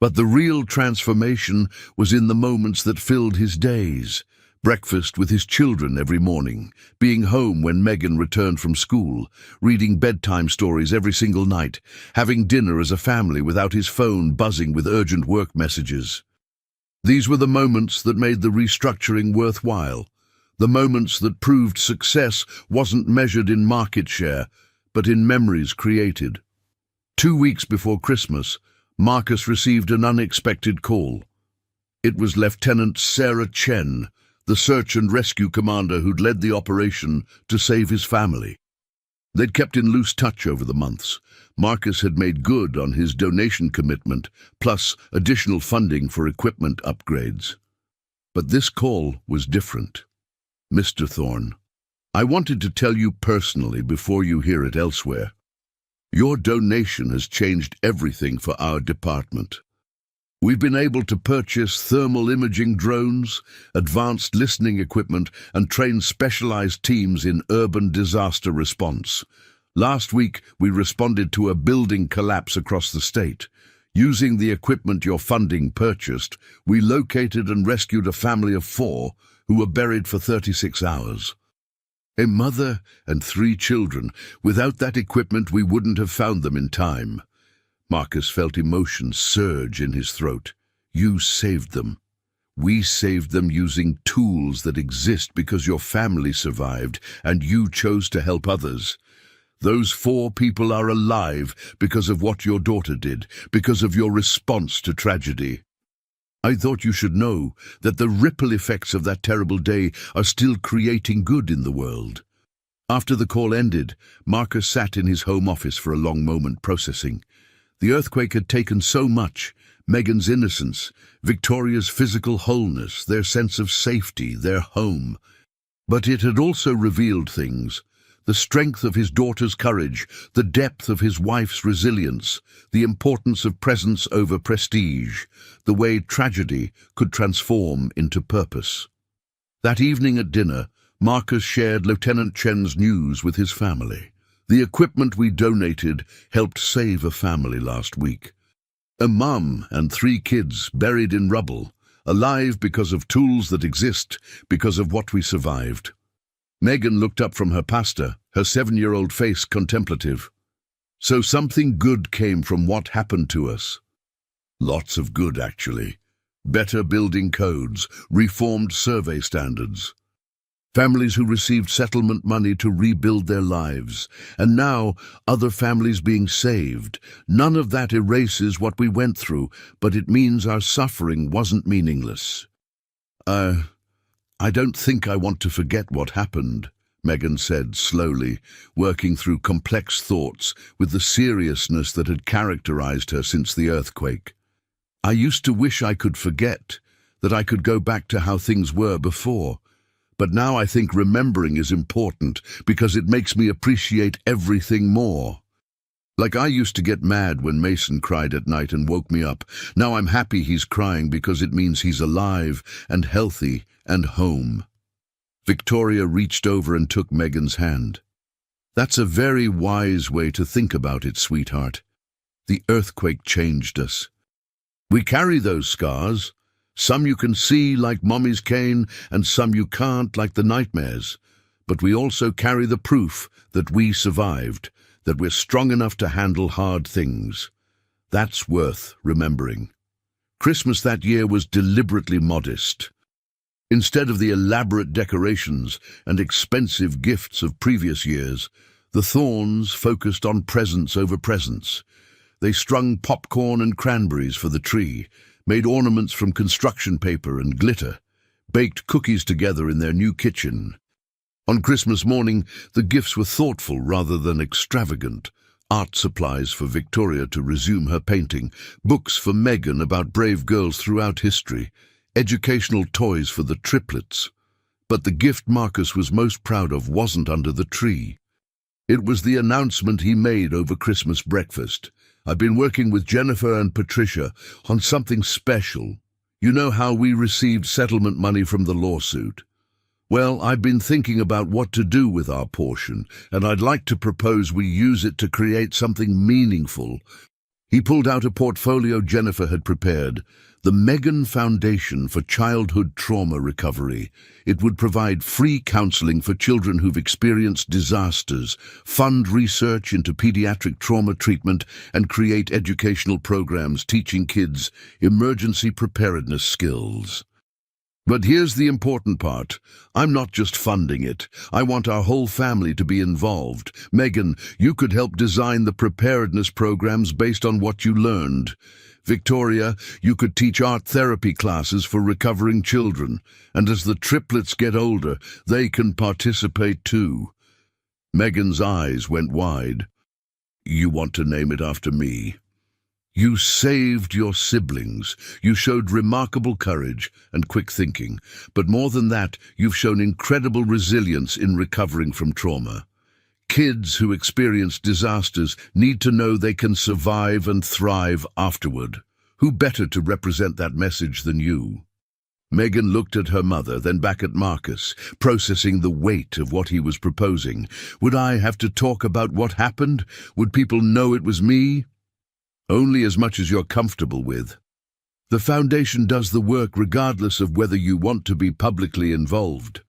But the real transformation was in the moments that filled his days. Breakfast with his children every morning, being home when Megan returned from school, reading bedtime stories every single night, having dinner as a family without his phone buzzing with urgent work messages. These were the moments that made the restructuring worthwhile, the moments that proved success wasn't measured in market share, but in memories created. 2 weeks before Christmas, Marcus received an unexpected call. It was Lieutenant Sarah Chen, the search and rescue commander who'd led the operation to save his family. They'd kept in loose touch over the months. Marcus had made good on his donation commitment, plus additional funding for equipment upgrades. But this call was different. Mr. Thorne, I wanted to tell you personally before you hear it elsewhere. Your donation has changed everything for our department. We've been able to purchase thermal imaging drones, advanced listening equipment, and train specialized teams in urban disaster response. Last week, we responded to a building collapse across the state. Using the equipment your funding purchased, we located and rescued a family of 4 who were buried for 36 hours. A mother and 3 children. Without that equipment, we wouldn't have found them in time. Marcus felt emotion surge in his throat. You saved them. We saved them using tools that exist because your family survived and you chose to help others. Those 4 people are alive because of what your daughter did, because of your response to tragedy. I thought you should know that the ripple effects of that terrible day are still creating good in the world. After the call ended, Marcus sat in his home office for a long moment processing. The earthquake had taken so much: Megan's innocence, Victoria's physical wholeness, their sense of safety, their home. But it had also revealed things: the strength of his daughter's courage, the depth of his wife's resilience, the importance of presence over prestige, the way tragedy could transform into purpose. That evening at dinner, Marcus shared Lieutenant Chen's news with his family. The equipment we donated helped save a family last week. A mum and 3 kids buried in rubble, alive because of tools that exist, because of what we survived. Megan looked up from her pasta, her 7-year-old face contemplative. So something good came from what happened to us. Lots of good, actually. Better building codes, reformed survey standards. Families who received settlement money to rebuild their lives, and now other families being saved. None of that erases what we went through, but it means our suffering wasn't meaningless. I don't think I want to forget what happened, Megan said slowly, working through complex thoughts with the seriousness that had characterized her since the earthquake. I used to wish I could forget, that I could go back to how things were before. But now I think remembering is important because it makes me appreciate everything more. Like I used to get mad when Mason cried at night and woke me up. Now I'm happy he's crying because it means he's alive and healthy and home. Victoria reached over and took Megan's hand. That's a very wise way to think about it, sweetheart. The earthquake changed us. We carry those scars. Some you can see, like Mommy's cane, and some you can't, like the nightmares. But we also carry the proof that we survived, that we're strong enough to handle hard things. That's worth remembering. Christmas that year was deliberately modest. Instead of the elaborate decorations and expensive gifts of previous years, the Thorns focused on presents over presents. They strung popcorn and cranberries for the tree, made ornaments from construction paper and glitter, baked cookies together in their new kitchen. On Christmas morning, the gifts were thoughtful rather than extravagant. Art supplies for Victoria to resume her painting, books for Megan about brave girls throughout history, educational toys for the triplets. But the gift Marcus was most proud of wasn't under the tree. It was the announcement he made over Christmas breakfast. I've been working with Jennifer and Patricia on something special. You know how we received settlement money from the lawsuit? Well, I've been thinking about what to do with our portion, and I'd like to propose we use it to create something meaningful. He pulled out a portfolio Jennifer had prepared, the Megan Foundation for Childhood Trauma Recovery. It would provide free counseling for children who've experienced disasters, fund research into pediatric trauma treatment, and create educational programs teaching kids emergency preparedness skills. But here's the important part. I'm not just funding it. I want our whole family to be involved. Megan, you could help design the preparedness programs based on what you learned. Victoria, you could teach art therapy classes for recovering children. And as the triplets get older, they can participate too. Megan's eyes went wide. You want to name it after me? You saved your siblings. You showed remarkable courage and quick thinking. But more than that, you've shown incredible resilience in recovering from trauma. Kids who experience disasters need to know they can survive and thrive afterward. Who better to represent that message than you? Megan looked at her mother, then back at Marcus, processing the weight of what he was proposing. Would I have to talk about what happened? Would people know it was me? Only as much as you're comfortable with. The foundation does the work regardless of whether you want to be publicly involved.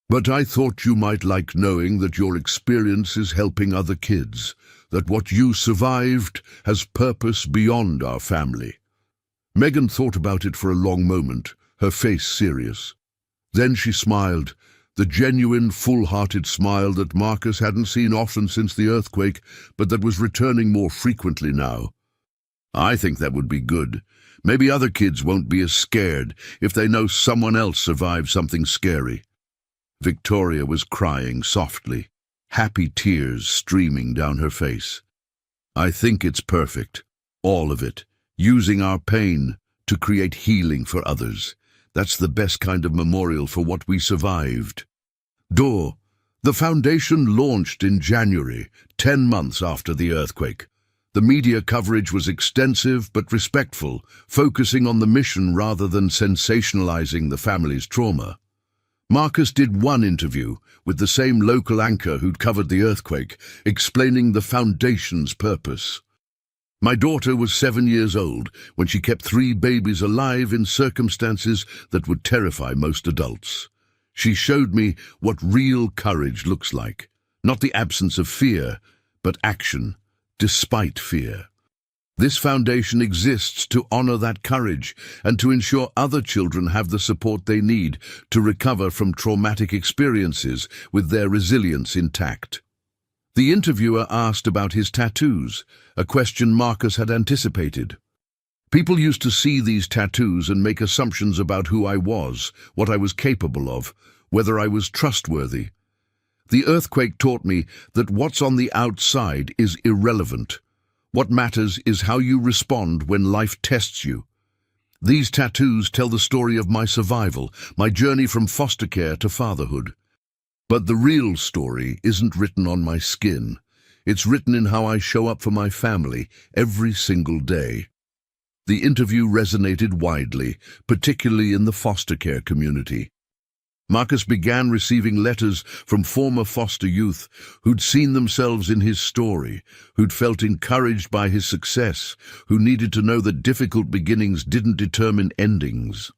But I thought you might like knowing that your experience is helping other kids, that what you survived has purpose beyond our family. Megan thought about it for a long moment, her face serious. Then she smiled, the genuine, full-hearted smile that Marcus hadn't seen often since the earthquake, but that was returning more frequently now. I think that would be good. Maybe other kids won't be as scared if they know someone else survived something scary. Victoria was crying softly. happy tears streaming down her face. I think it's perfect, all of it, using our pain to create healing for others. That's the best kind of memorial for what we survived. The foundation launched in January, 10 months after the earthquake. The media coverage was extensive but respectful, focusing on the mission rather than sensationalizing the family's trauma. Marcus did one interview with the same local anchor who'd covered the earthquake, explaining the foundation's purpose. My daughter was 7 years old when she kept 3 babies alive in circumstances that would terrify most adults. She showed me what real courage looks like, not the absence of fear, but action, despite fear. This foundation exists to honor that courage and to ensure other children have the support they need to recover from traumatic experiences with their resilience intact. The interviewer asked about his tattoos, a question Marcus had anticipated. People used to see these tattoos and make assumptions about who I was, what I was capable of, whether I was trustworthy. The earthquake taught me that what's on the outside is irrelevant. What matters is how you respond when life tests you. These tattoos tell the story of my survival, my journey from foster care to fatherhood. But the real story isn't written on my skin. It's written in how I show up for my family every single day. The interview resonated widely, particularly in the foster care community. Marcus began receiving letters from former foster youth who'd seen themselves in his story, who'd felt encouraged by his success, who needed to know that difficult beginnings didn't determine endings.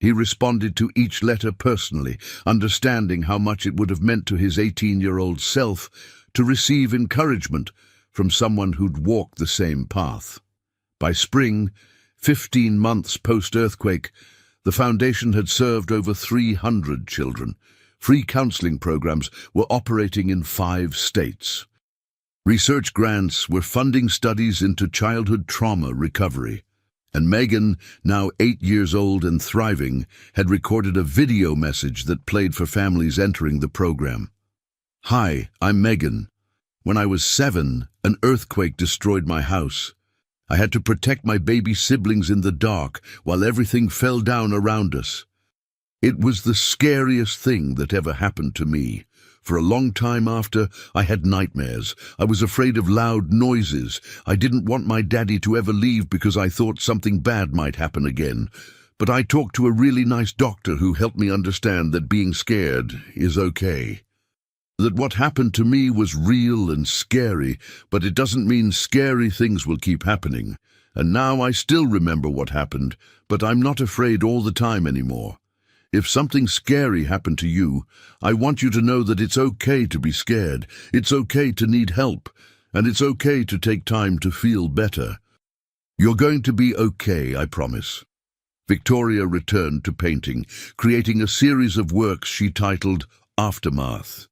He responded to each letter personally, understanding how much it would have meant to his 18-year-old self to receive encouragement from someone who'd walked the same path. By spring, 15 months post-earthquake, the foundation had served over 300 children. Free counseling programs were operating in 5 states. Research grants were funding studies into childhood trauma recovery. And Megan, now 8 years old and thriving, had recorded a video message that played for families entering the program. "Hi, I'm Megan. When I was 7, an earthquake destroyed my house. I had to protect my baby siblings in the dark while everything fell down around us. It was the scariest thing that ever happened to me. For a long time after, I had nightmares. I was afraid of loud noises. I didn't want my daddy to ever leave because I thought something bad might happen again. But I talked to a really nice doctor who helped me understand that being scared is okay. That what happened to me was real and scary, but it doesn't mean scary things will keep happening. And now I still remember what happened, but I'm not afraid all the time anymore. If something scary happened to you, I want you to know that it's okay to be scared, it's okay to need help, and it's okay to take time to feel better. You're going to be okay, I promise." Victoria returned to painting, creating a series of works she titled Aftermath.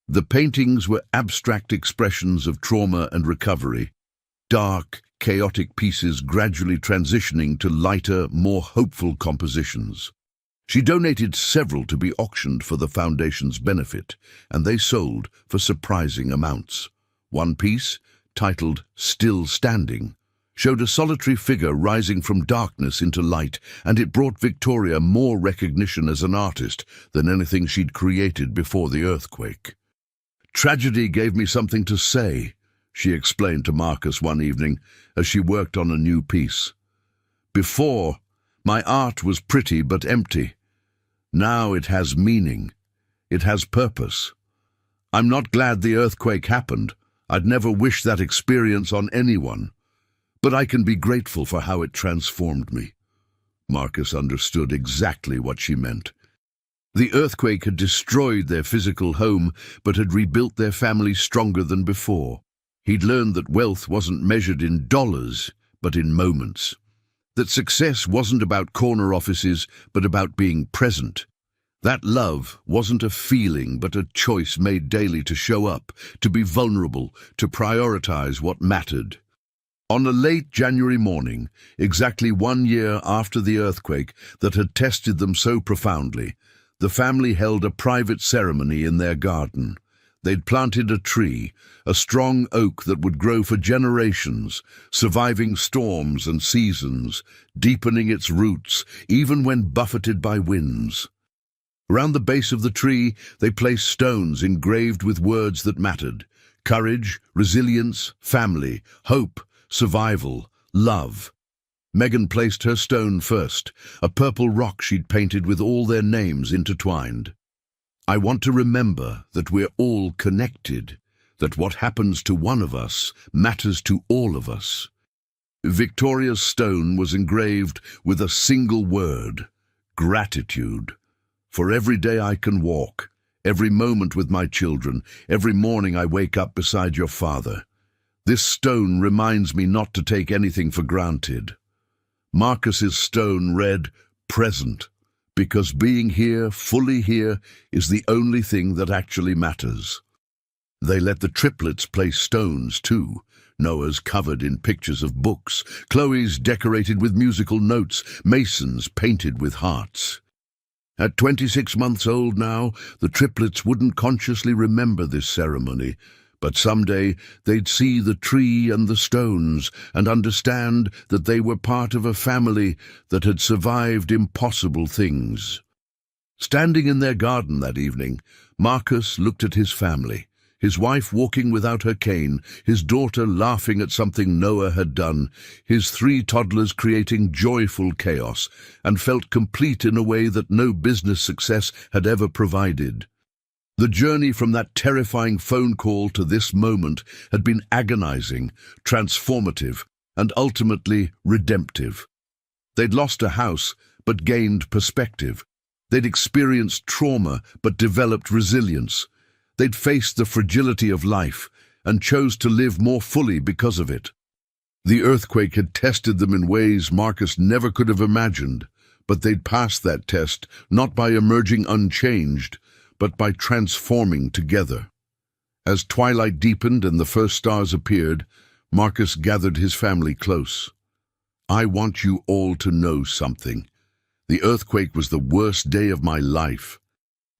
The paintings were abstract expressions of trauma and recovery, dark, chaotic pieces gradually transitioning to lighter, more hopeful compositions. She donated several to be auctioned for the foundation's benefit, and they sold for surprising amounts. One piece, titled Still Standing, showed a solitary figure rising from darkness into light, and it brought Victoria more recognition as an artist than anything she'd created before the earthquake. "Tragedy gave me something to say," she explained to Marcus one evening as she worked on a new piece. "Before, my art was pretty but empty. Now it has meaning. It has purpose. I'm not glad the earthquake happened. I'd never wish that experience on anyone. But I can be grateful for how it transformed me." Marcus understood exactly what she meant. The earthquake had destroyed their physical home, but had rebuilt their family stronger than before. He'd learned that wealth wasn't measured in dollars, but in moments. That success wasn't about corner offices, but about being present. That love wasn't a feeling, but a choice made daily to show up, to be vulnerable, to prioritize what mattered. On a late January morning, exactly 1 year after the earthquake that had tested them so profoundly, the family held a private ceremony in their garden. They'd planted a tree, a strong oak that would grow for generations, surviving storms and seasons, deepening its roots even when buffeted by winds. Around the base of the tree, they placed stones engraved with words that mattered: courage, resilience, family, hope, survival, love. Megan placed her stone first, a purple rock she'd painted with all their names intertwined. I want to remember that we're all connected, that what happens to one of us matters to all of us. Victoria's stone was engraved with a single word: gratitude. For every day I can walk, every moment with my children, every morning I wake up beside your father. This stone reminds me not to take anything for granted. Marcus's stone read, present, because being here, fully here, is the only thing that actually matters. They let the triplets place stones too. Noah's covered in pictures of books, Chloe's decorated with musical notes, Mason's painted with hearts. At 26 months old now, the triplets wouldn't consciously remember this ceremony, but someday they'd see the tree and the stones and understand that they were part of a family that had survived impossible things. Standing in their garden that evening, Marcus looked at his family, his wife walking without her cane, his daughter laughing at something Noah had done, his 3 toddlers creating joyful chaos, and felt complete in a way that no business success had ever provided. The journey from that terrifying phone call to this moment had been agonizing, transformative, and ultimately redemptive. They'd lost a house, but gained perspective. They'd experienced trauma, but developed resilience. They'd faced the fragility of life and chose to live more fully because of it. The earthquake had tested them in ways Marcus never could have imagined, but they'd passed that test not by emerging unchanged, but by transforming together. As twilight deepened and the first stars appeared, Marcus gathered his family close. I want you all to know something. The earthquake was the worst day of my life.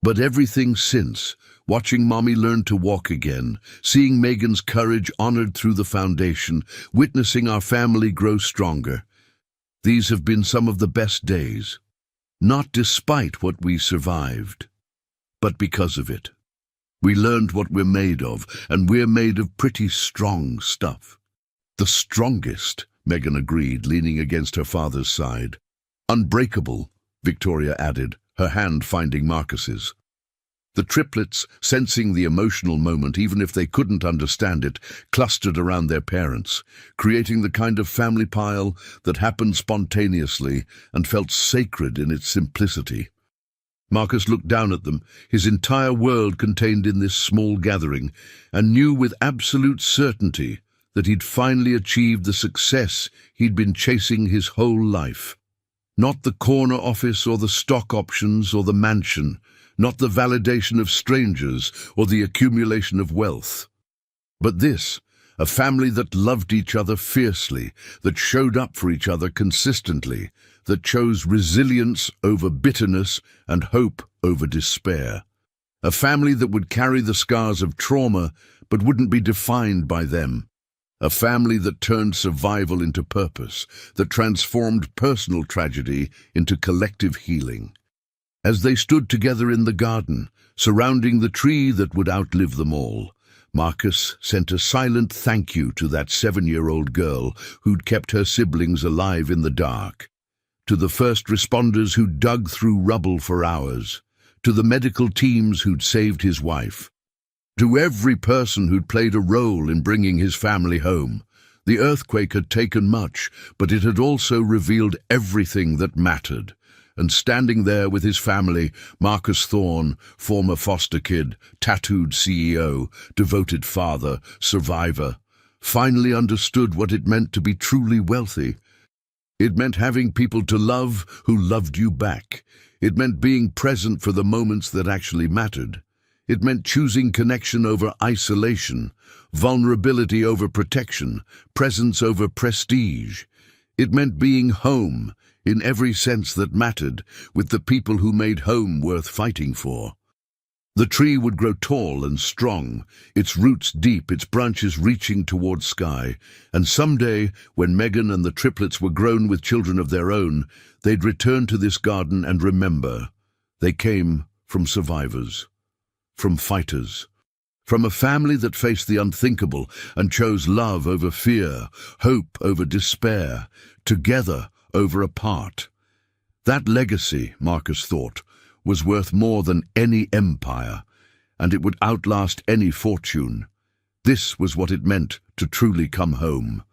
But everything since, watching Mommy learn to walk again, seeing Megan's courage honored through the foundation, witnessing our family grow stronger, these have been some of the best days. Not despite what we survived, but because of it. We learned what we're made of, and we're made of pretty strong stuff. The strongest, Megan agreed, leaning against her father's side. Unbreakable, Victoria added, her hand finding Marcus's. The triplets, sensing the emotional moment even if they couldn't understand it, clustered around their parents, creating the kind of family pile that happened spontaneously and felt sacred in its simplicity. Marcus looked down at them, his entire world contained in this small gathering, and knew with absolute certainty that he'd finally achieved the success he'd been chasing his whole life. Not the corner office or the stock options or the mansion, not the validation of strangers or the accumulation of wealth. But this, a family that loved each other fiercely, that showed up for each other consistently, that chose resilience over bitterness and hope over despair. A family that would carry the scars of trauma but wouldn't be defined by them. A family that turned survival into purpose, that transformed personal tragedy into collective healing. As they stood together in the garden, surrounding the tree that would outlive them all, Marcus sent a silent thank you to that 7-year-old girl who'd kept her siblings alive in the dark, to the first responders who dug through rubble for hours, to the medical teams who'd saved his wife, to every person who'd played a role in bringing his family home. The earthquake had taken much, but it had also revealed everything that mattered. And standing there with his family, Marcus Thorne, former foster kid, tattooed CEO, devoted father, survivor, finally understood what it meant to be truly wealthy. It meant having people to love who loved you back. It meant being present for the moments that actually mattered. It meant choosing connection over isolation, vulnerability over protection, presence over prestige. It meant being home, in every sense that mattered, with the people who made home worth fighting for. The tree would grow tall and strong, its roots deep, its branches reaching towards sky, and someday, when Megan and the triplets were grown with children of their own, they'd return to this garden and remember. They came from survivors, from fighters, from a family that faced the unthinkable and chose love over fear, hope over despair, together over apart. That legacy, Marcus thought, was worth more than any empire, and it would outlast any fortune. This was what it meant to truly come home.